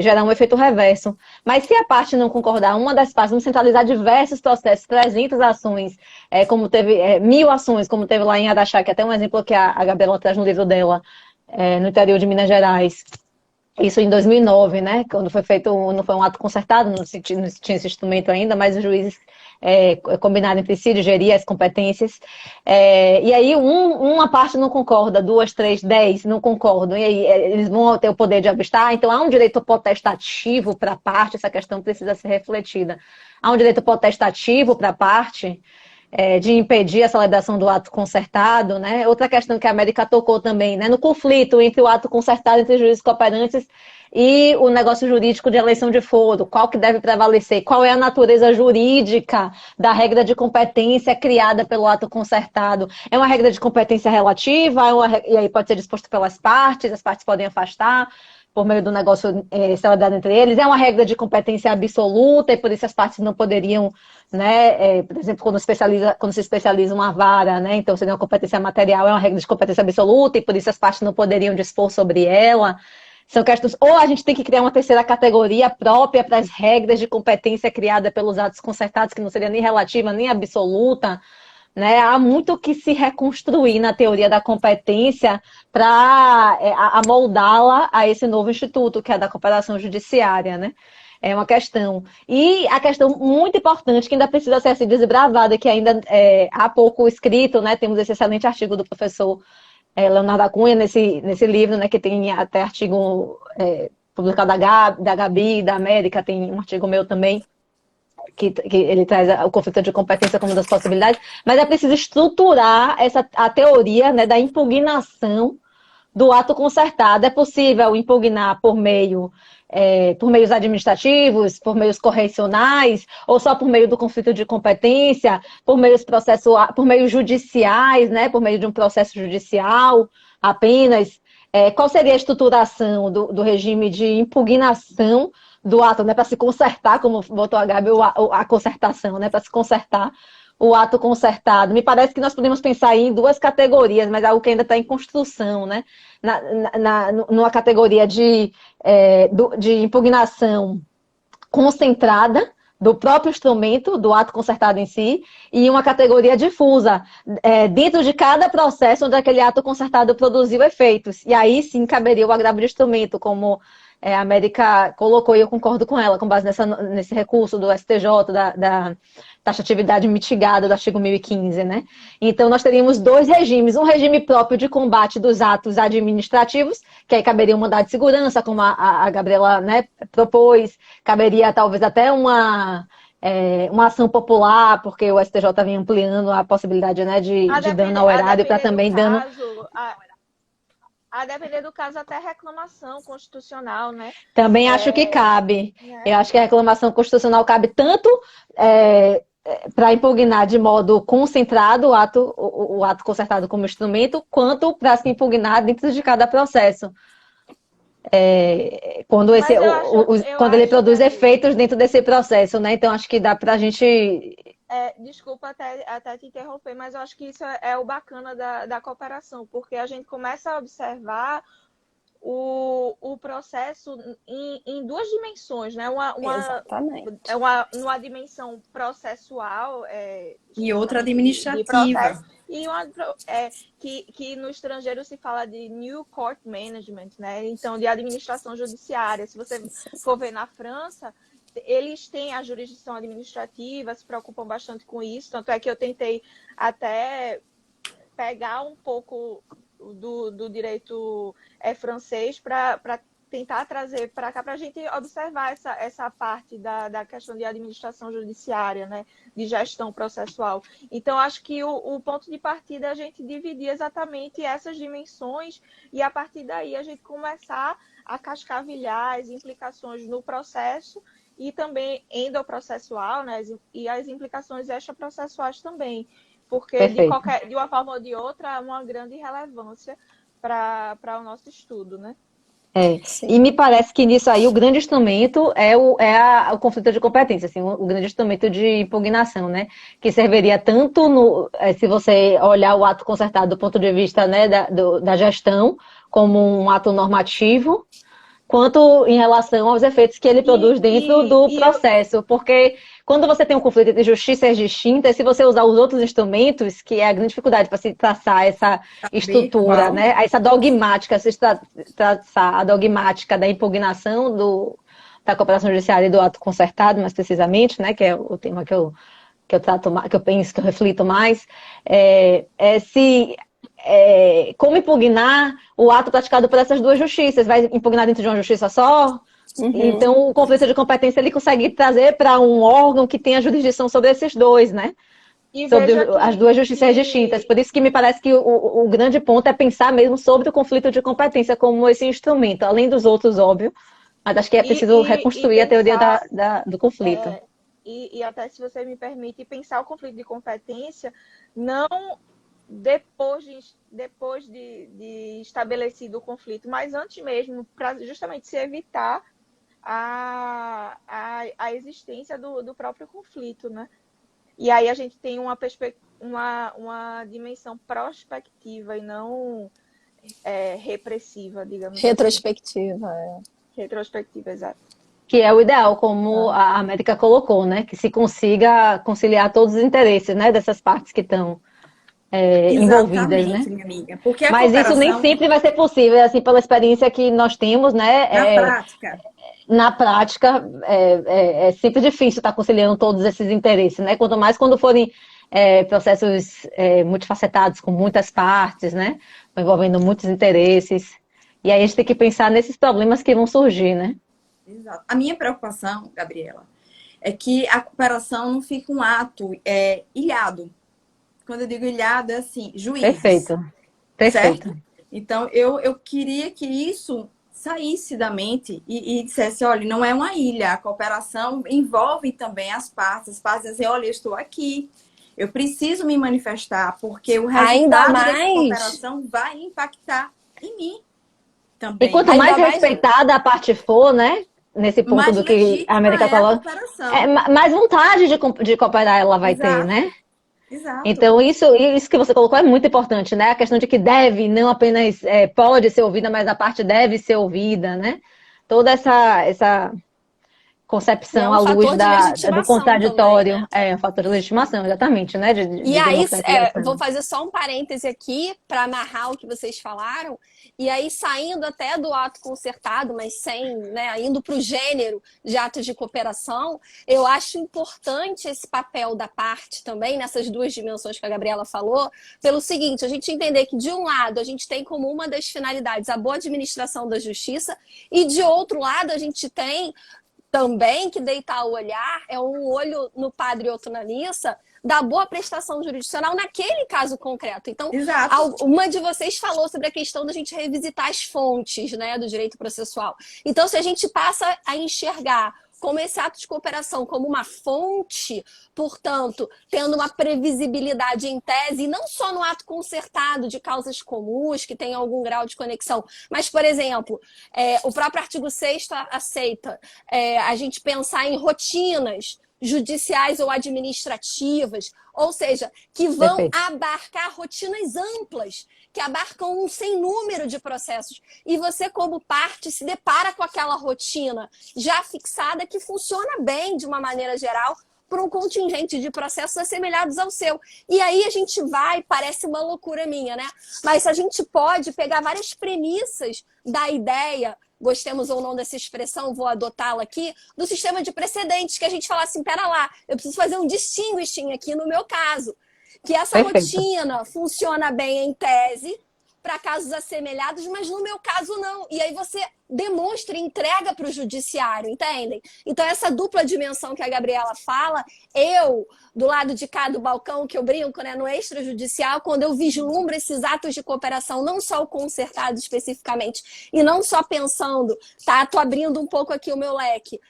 gerar um efeito reverso. Mas se a parte não concordar, uma das partes não centralizar diversos processos, 300 ações, como teve 1000 ações, como teve lá em Araxá, que é até um exemplo que a Gabriela traz no livro dela, no interior de Minas Gerais. Isso em 2009, né? Quando foi feito, não foi um ato concertado, não tinha esse instrumento ainda, mas os juízes combinaram entre si de gerir as competências. E aí uma parte não concorda, 2, 3, 10 não concordam. E aí eles vão ter o poder de obstar. Então há um direito potestativo para a parte, essa questão precisa ser refletida. Há um direito potestativo para a parte, de impedir a celebração do ato concertado, né? Outra questão que a América tocou também, né? No conflito entre o ato concertado entre juízes cooperantes e o negócio jurídico de eleição de foro, qual que deve prevalecer? Qual é a natureza jurídica da regra de competência criada pelo ato concertado? É uma regra de competência relativa? E aí pode ser disposto pelas partes, as partes podem afastar. por meio do negócio celebrado entre eles, é uma regra de competência absoluta e por isso as partes não poderiam, né, por exemplo, quando se especializa uma vara, né, então seria uma competência material, é uma regra de competência absoluta e por isso as partes não poderiam dispor sobre ela. São questões, ou a gente tem que criar uma terceira categoria própria para as regras de competência criada pelos atos concertados, que não seria nem relativa nem absoluta, né? Há muito que se reconstruir na teoria da competência para amoldá-la a esse novo instituto, que é da cooperação judiciária, né? É uma questão. E a questão muito importante, que ainda precisa ser assim, desbravada, que ainda há pouco escrito, né? Temos esse excelente artigo do professor Leonardo da Cunha nesse livro, né? Que tem até artigo publicado da Gabi, da América, tem um artigo meu também, que ele traz o conflito de competência como uma das possibilidades, mas é preciso estruturar a teoria, né, da impugnação do ato concertado. É possível impugnar por meios administrativos, por meios correcionais, ou só por meio do conflito de competência, por meios judiciais, né, por meio de um processo judicial apenas. Qual seria a estruturação do regime de impugnação do ato, né, para se consertar, como botou a Gabi, a concertação, né, para se consertar o ato concertado? Me parece que nós podemos pensar em duas categorias, mas é algo que ainda está em construção, né? Numa categoria de impugnação concentrada do próprio instrumento, do ato concertado em si, e uma categoria difusa, dentro de cada processo onde aquele ato concertado produziu efeitos. E aí sim caberia o agravo de instrumento, como a América colocou, e eu concordo com ela, com base nesse recurso do STJ, da taxatividade mitigada do artigo 1015, né? Então, nós teríamos dois regimes. Um regime próprio de combate dos atos administrativos, que aí caberia um mandado de segurança, como a Gabriela, né, propôs. Caberia, talvez, até uma ação popular, porque o STJ vinha ampliando a possibilidade, né, de dano ao erário para também dano... A depender do caso, até reclamação constitucional, né? Também acho que cabe. Eu acho que a reclamação constitucional cabe tanto para impugnar de modo concentrado o ato concertado como instrumento, quanto para se impugnar dentro de cada processo. Quando ele produz efeitos dentro desse processo, né? Então, acho que dá para a gente... Desculpa até te interromper, mas eu acho que isso é o bacana da cooperação, porque a gente começa a observar o processo em duas dimensões, né? Exatamente. Uma dimensão processual e outra administrativa. E que no estrangeiro se fala de New Court Management, né? Então, de administração judiciária. Se você for ver na França, eles têm a jurisdição administrativa, se preocupam bastante com isso. Tanto é que eu tentei até pegar um pouco do direito francês para tentar trazer para cá, para a gente observar essa parte da questão de administração judiciária, né, de gestão processual. Então, acho que o ponto de partida é a gente dividir exatamente essas dimensões e, a partir daí, a gente começar a cascavilhar as implicações no processo e também endoprocessual, né, e as implicações extraprocessuais também. Porque, de uma forma ou de outra, há uma grande relevância para o nosso estudo, né? E me parece que nisso aí o grande instrumento é o conflito de competência, assim, o grande instrumento de impugnação, né? Que serviria tanto se você olhar o ato concertado do ponto de vista, né, da gestão, como um ato normativo, quanto em relação aos efeitos que ele produz dentro do processo. Porque quando você tem um conflito entre justiças distintas, se você usar os outros instrumentos, que é a grande dificuldade para se traçar essa estrutura, né? Essa dogmática, se traçar a dogmática da impugnação da cooperação judiciária e do ato concertado, mais precisamente, né? Que é o tema que eu trato, que eu penso, que eu reflito mais, como impugnar o ato praticado por essas duas justiças? Vai impugnar dentro de uma justiça só? Uhum. Então, o conflito de competência ele consegue trazer para um órgão que tenha jurisdição sobre esses dois, né? Sobre as duas justiças distintas. Por isso que me parece que o grande ponto é pensar mesmo sobre o conflito de competência como esse instrumento, além dos outros, óbvio, mas acho que é preciso reconstruir a teoria do conflito. E até, se você me permite, pensar o conflito de competência não depois de estabelecido o conflito, mas antes mesmo, para justamente se evitar a existência do próprio conflito, né? E aí a gente tem uma dimensão prospectiva e não repressiva, digamos assim. Retrospectiva, é. Retrospectiva, exato. Que é o ideal, como a América colocou, né? Que se consiga conciliar todos os interesses, né? Dessas partes que estão envolvidas, né? Exatamente, minha amiga. Porque a Mas isso nem cooperação, sempre vai ser possível, assim, pela experiência que nós temos, na né? prática, Na prática, é sempre difícil estar conciliando todos esses interesses, né? Quanto mais quando forem processos multifacetados, com muitas partes, né? Envolvendo muitos interesses. E aí a gente tem que pensar nesses problemas que vão surgir, né? exato. A minha preocupação, Gabriela, é que a cooperação não fique um ato ilhado. Quando eu digo ilhado, é assim, juízes. Perfeito. Perfeito. Certo? Então, eu queria que isso saísse da mente e dissesse, olha, não é uma ilha, a cooperação envolve também as partes dizem, olha, eu estou aqui, eu preciso me manifestar, porque o Ainda resultado dessa mais. cooperação vai impactar em mim E também. quanto Ainda mais mais- respeitada a parte for, né? Nesse ponto Mais do que a legítima América é a coloca, cooperação. mais vontade de cooperar ela vai ter, Exato, né? exato. Então, isso que você colocou é muito importante, né? A questão de que deve, não apenas pode ser ouvida, mas a parte deve ser ouvida, né? Toda essa E é concepção um à luz fator de do legitimação também, contraditório né? é um fator de legitimação, exatamente, né? E De aí, demonstrar interação. vou fazer só um parêntese aqui para amarrar o que vocês falaram. E aí, saindo até do ato concertado, mas sem, né, indo para o gênero de atos de cooperação, eu acho importante esse papel da parte também, nessas duas dimensões que a Gabriela falou, pelo seguinte, a gente entender que, de um lado, a gente tem como uma das finalidades a boa administração da justiça, e de outro lado, a gente tem também que deitar o olhar, é um olho no padre e outro na missa, da boa prestação jurisdicional naquele caso concreto. Então, Exato. uma de vocês falou sobre a questão da gente revisitar as fontes, né, do direito processual. Então, se a gente passa a enxergar como esse ato de cooperação como uma fonte, portanto, tendo uma previsibilidade em tese, e não só no ato concertado de causas comuns, que tem algum grau de conexão, mas, por exemplo, o próprio artigo 6º aceita a gente pensar em rotinas judiciais ou administrativas, ou seja, que vão Perfeito. abarcar rotinas amplas, que abarcam um sem número de processos. E você, como parte, se depara com aquela rotina já fixada que funciona bem, de uma maneira geral, para um contingente de processos assemelhados ao seu. E aí a gente vai, parece uma loucura minha, né? Mas a gente pode pegar várias premissas da ideia, gostemos ou não dessa expressão, vou adotá-la aqui, do sistema de precedentes, que a gente fala assim, pera lá, eu preciso fazer um distinguishing aqui no meu caso, que essa Perfeito. rotina funciona bem em tese, para casos assemelhados, mas no meu caso não. E aí você demonstra e entrega para o judiciário, entendem? Então essa dupla dimensão que a Gabriela fala, eu, do lado de cá do balcão, que eu brinco, né, no extrajudicial, quando eu vislumbro esses atos de cooperação, não só o concertado especificamente, e não só pensando, tá, tô abrindo um pouco aqui o meu leque,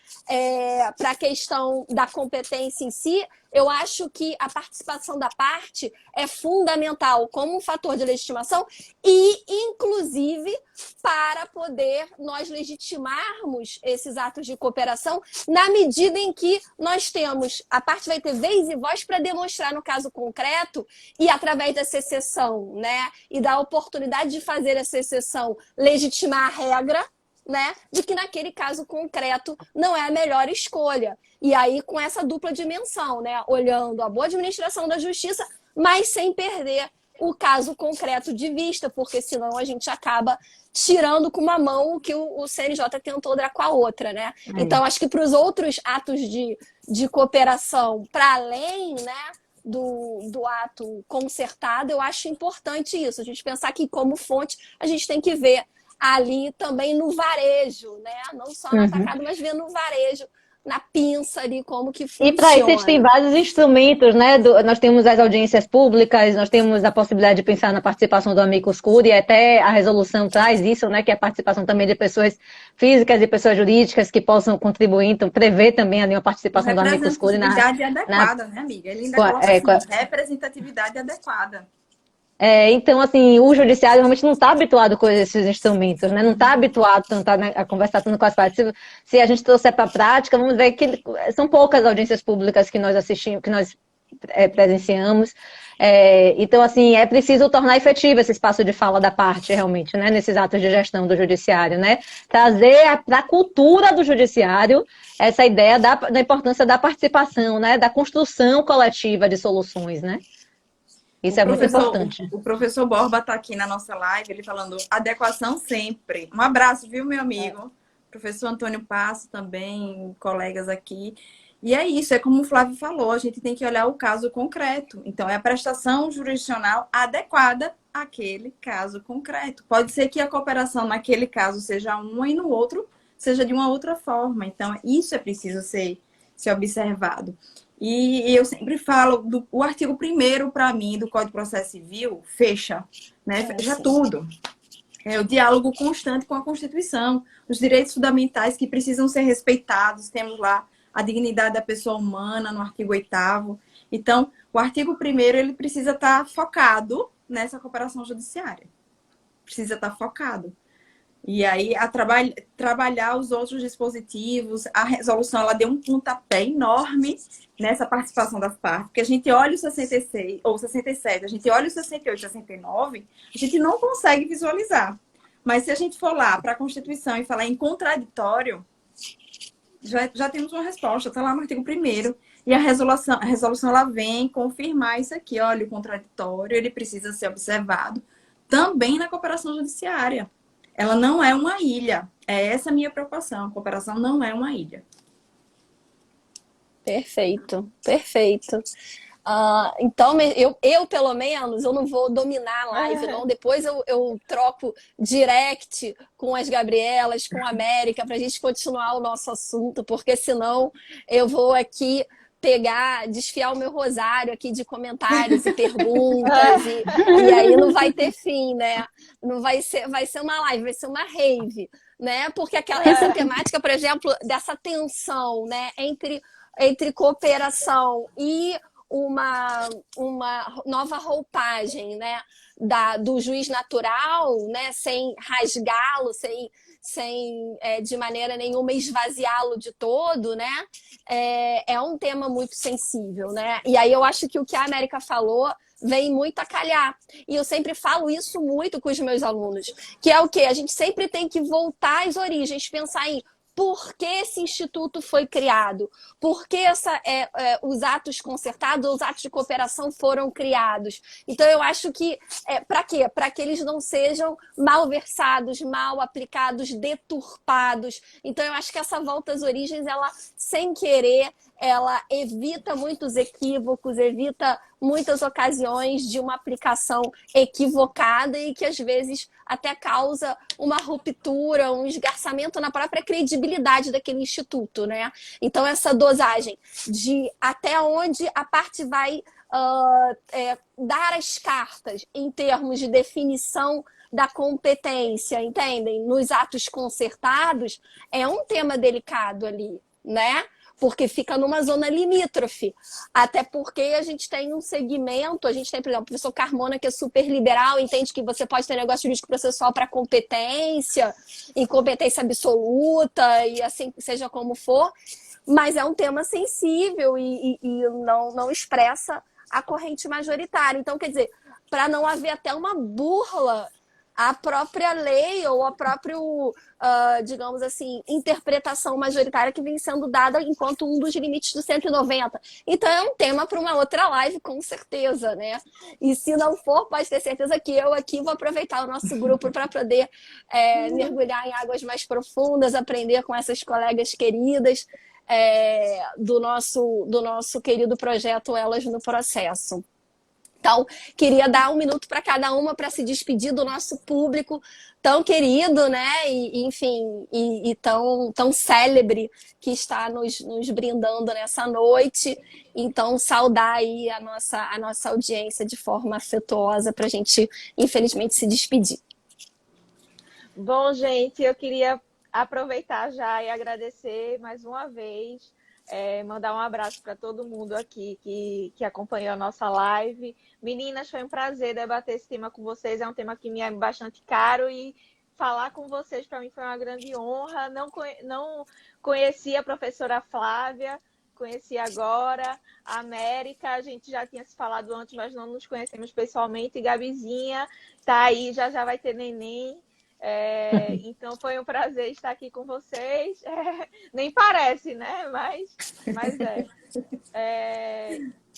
para a questão da competência em si, eu acho que a participação da parte é fundamental como um fator de legitimação e, inclusive, para poder nós legitimarmos esses atos de cooperação na medida em que nós temos, a parte vai ter vez e voz para demonstrar no caso concreto e através dessa exceção, né, e da oportunidade de fazer essa exceção legitimar a regra, né, de que naquele caso concreto não é a melhor escolha. E aí com essa dupla dimensão, né, olhando a boa administração da justiça, mas sem perder o caso concreto de vista, porque senão a gente acaba tirando com uma mão o que o CNJ tentou dar com a outra, né? Então, acho que para os outros atos de cooperação, para além, né, do ato concertado, eu acho importante isso. A gente pensar que, como fonte, a gente tem que ver ali também no varejo, né? Não só no atacado, mas ver no varejo, na pinça ali, como que funciona. E para isso a gente tem vários instrumentos, né? Nós temos as audiências públicas, nós temos a possibilidade de pensar na participação do amicus curiae, até a resolução traz isso, né? Que é a participação também de pessoas físicas e pessoas jurídicas que possam contribuir, então prevê também ali uma participação do amicus curiae representatividade adequada, né, amiga? Ele ainda coloca assim, representatividade adequada. Então, assim, o judiciário realmente não está habituado com esses instrumentos, né? Não está habituado a conversar tanto com as partes. Se a gente trouxer para a prática, vamos ver que são poucas audiências públicas que nós assistimos, que nós presenciamos. Então, assim, é preciso tornar efetivo esse espaço de fala da parte, realmente, né? Nesses atos de gestão do judiciário, né? Trazer para a cultura do judiciário essa ideia da importância da participação, né? Da construção coletiva de soluções, né? Isso é muito importante. O professor Borba está aqui na nossa live, ele falando adequação sempre. Um abraço, viu, meu amigo? Professor Antônio Passo também, colegas aqui. E é isso, é como o Flávio falou, a gente tem que olhar o caso concreto. Então, é a prestação jurisdicional adequada àquele caso concreto. Pode ser que a cooperação naquele caso seja uma e no outro seja de uma outra forma. Então, isso é preciso ser observado. E eu sempre falo, o artigo 1º, para mim, do Código de Processo Civil, fecha, né? Fecha tudo. É o diálogo constante com a Constituição, os direitos fundamentais que precisam ser respeitados. Temos lá a dignidade da pessoa humana, no artigo 8º. Então, o artigo 1º, ele precisa estar focado nessa cooperação judiciária. Precisa estar focado. E aí, trabalhar os outros dispositivos, a resolução, ela deu um pontapé enorme nessa participação das partes, porque a gente olha o 66, ou 67, a gente olha o 68 e 69, a gente não consegue visualizar. Mas se a gente for lá para a Constituição e falar em contraditório, já temos uma resposta, está lá no artigo 1º, e a resolução ela vem confirmar isso aqui, olha, o contraditório, ele precisa ser observado também na cooperação judiciária. Ela não é uma ilha. É essa a minha preocupação. A cooperação não é uma ilha. Perfeito, perfeito. Então, eu, pelo menos, eu não vou dominar a live, não. Depois eu troco direct com as Gabrielas, com a América, para a gente continuar o nosso assunto, porque senão eu vou aqui desfiar o meu rosário aqui de comentários e perguntas, e aí não vai ter fim, né? Não vai ser uma live, vai ser uma rave, né? Porque essa temática, por exemplo, dessa tensão, né, entre cooperação e uma nova roupagem, né, do juiz natural, né, sem rasgá-lo, sem de maneira nenhuma esvaziá-lo de todo, né? É um tema muito sensível, né? E aí eu acho que o que a América falou vem muito a calhar. E eu sempre falo isso muito com os meus alunos, que é o quê? A gente sempre tem que voltar às origens, pensar em por que esse instituto foi criado, por que os atos concertados, os atos de cooperação foram criados. Então, eu acho que, para quê? Para que eles não sejam malversados, mal aplicados, deturpados. Então, eu acho que essa volta às origens, ela, sem querer, ela evita muitos equívocos, evita muitas ocasiões de uma aplicação equivocada e que, às vezes, até causa uma ruptura, um esgarçamento na própria credibilidade daquele instituto, né? Então, essa dosagem de até onde a parte vai dar as cartas em termos de definição da competência, entendem? Nos atos concertados, é um tema delicado ali, né? Porque fica numa zona limítrofe. Até porque a gente tem um segmento, a gente tem, por exemplo, o professor Carmona, que é super liberal, entende que você pode ter negócio jurídico processual para competência, incompetência absoluta, e assim, seja como for, mas é um tema sensível e não expressa a corrente majoritária. Então, quer dizer, para não haver até uma burla a própria lei ou a própria, digamos assim, interpretação majoritária que vem sendo dada enquanto um dos limites do 190. Então, é um tema para uma outra live, com certeza, né? E se não for, pode ter certeza que eu aqui vou aproveitar o nosso grupo para poder mergulhar em águas mais profundas, aprender com essas colegas queridas do nosso querido projeto Elas no Processo. Então, queria dar um minuto para cada uma para se despedir do nosso público tão querido, né? E tão célebre que está nos brindando nessa noite. Então, saudar aí a nossa audiência de forma afetuosa para a gente, infelizmente, se despedir. Bom, gente, eu queria aproveitar já e agradecer mais uma vez Mandar um abraço para todo mundo aqui que acompanhou a nossa live. Meninas, foi um prazer debater esse tema com vocês. É um tema que me é bastante caro e falar com vocês para mim foi uma grande honra. Não conhecia a professora Flávia, conheci agora. A América, a gente já tinha se falado antes, mas não nos conhecemos pessoalmente. E Gabizinha tá aí, já vai ter neném. Então foi um prazer estar aqui com vocês. Nem parece, né? Mas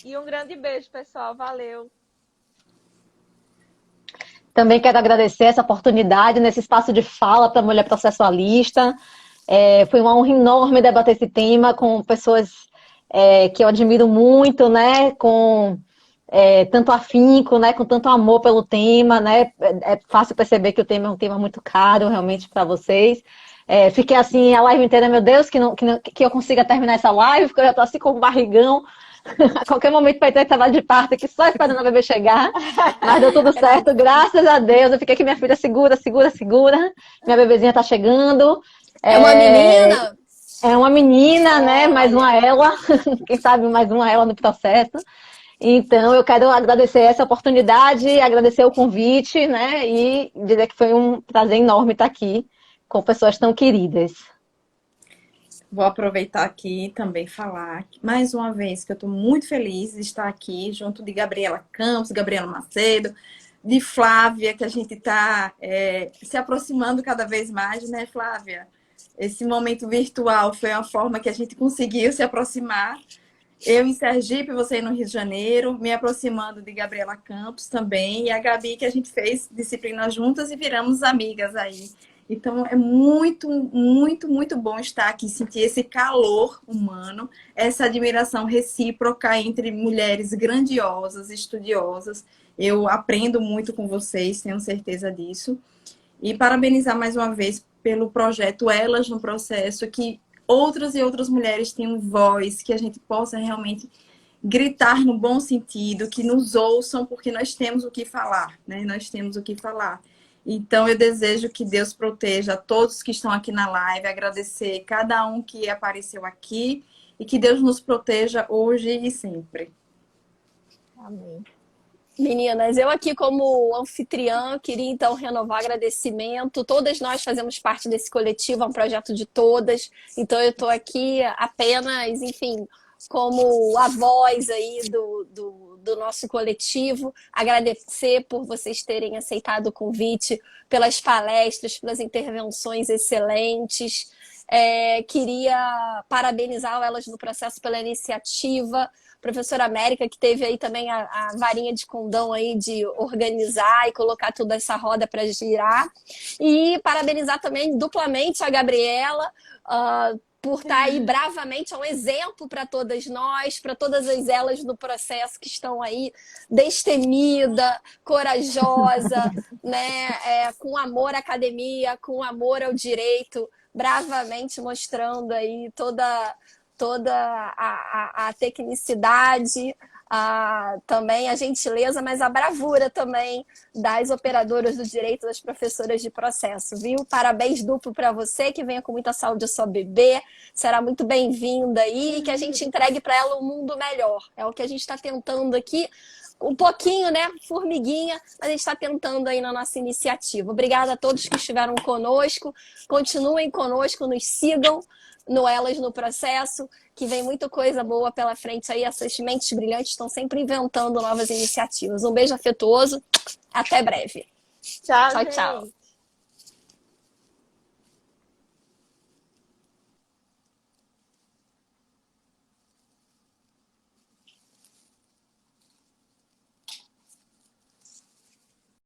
e um grande beijo, pessoal. Valeu. Também quero agradecer essa oportunidade nesse espaço de fala para a mulher processualista. Foi uma honra enorme debater esse tema com pessoas que eu admiro muito, né? Com tanto afinco, né? Com tanto amor pelo tema, né? É fácil perceber que o tema é um tema muito caro realmente para vocês. Fiquei assim a live inteira, meu Deus, que eu consiga terminar essa live, porque eu já estou assim com o barrigão. A qualquer momento vai ter trabalho de parto aqui, só esperando a bebê chegar. Mas deu tudo certo, graças a Deus. Eu fiquei aqui, minha filha, segura. Minha bebezinha tá chegando. É uma menina? É uma menina, né? Mais uma ela. Quem sabe mais uma ela no processo. Então, eu quero agradecer essa oportunidade, agradecer o convite, né? E dizer que foi um prazer enorme estar aqui com pessoas tão queridas. Vou aproveitar aqui e também falar mais uma vez que eu estou muito feliz de estar aqui junto de Gabriela Campos, Gabriela Macedo, de Flávia, que a gente está se aproximando cada vez mais, né, Flávia? Esse momento virtual foi uma forma que a gente conseguiu se aproximar. Eu em Sergipe, você no Rio de Janeiro, me aproximando de Gabriela Campos também, e a Gabi, que a gente fez disciplina juntas e viramos amigas aí. Então, é muito, muito, muito bom estar aqui, sentir esse calor humano, essa admiração recíproca entre mulheres grandiosas, estudiosas. Eu aprendo muito com vocês, tenho certeza disso. E parabenizar mais uma vez pelo projeto Elas no Processo, que outras e outras mulheres tenham voz, que a gente possa realmente gritar no bom sentido, que nos ouçam, porque nós temos o que falar, né? Nós temos o que falar. Então, eu desejo que Deus proteja todos que estão aqui na live, agradecer cada um que apareceu aqui e que Deus nos proteja hoje e sempre. Amém. Meninas, eu aqui como anfitriã queria então renovar o agradecimento. Todas nós fazemos parte desse coletivo, é um projeto de todas. Então eu estou aqui apenas, enfim, como a voz aí do nosso coletivo. Agradecer por vocês terem aceitado o convite, pelas palestras, pelas intervenções excelentes. Queria parabenizar Elas no Processo pela iniciativa. Professora América, que teve aí também a varinha de condão aí de organizar e colocar toda essa roda para girar. E parabenizar também duplamente a Gabriela por estar aí bravamente, é um exemplo para todas nós, para todas as elas no processo que estão aí, destemida, corajosa, né? Com amor à academia, com amor ao direito, bravamente mostrando aí toda a tecnicidade, também a gentileza, mas a bravura também das operadoras do direito, das professoras de processo, viu? Parabéns duplo para você, que venha com muita saúde a sua bebê, será muito bem-vinda aí e que a gente entregue para ela um mundo melhor. É o que a gente está tentando aqui, um pouquinho, né? Formiguinha, mas a gente está tentando aí na nossa iniciativa. Obrigada a todos que estiveram conosco, continuem conosco, nos sigam no Elas no Processo, que vem muita coisa boa pela frente aí. Essas mentes brilhantes estão sempre inventando novas iniciativas. Um beijo afetuoso, até breve. Tchau, Tchau, gente. tchau.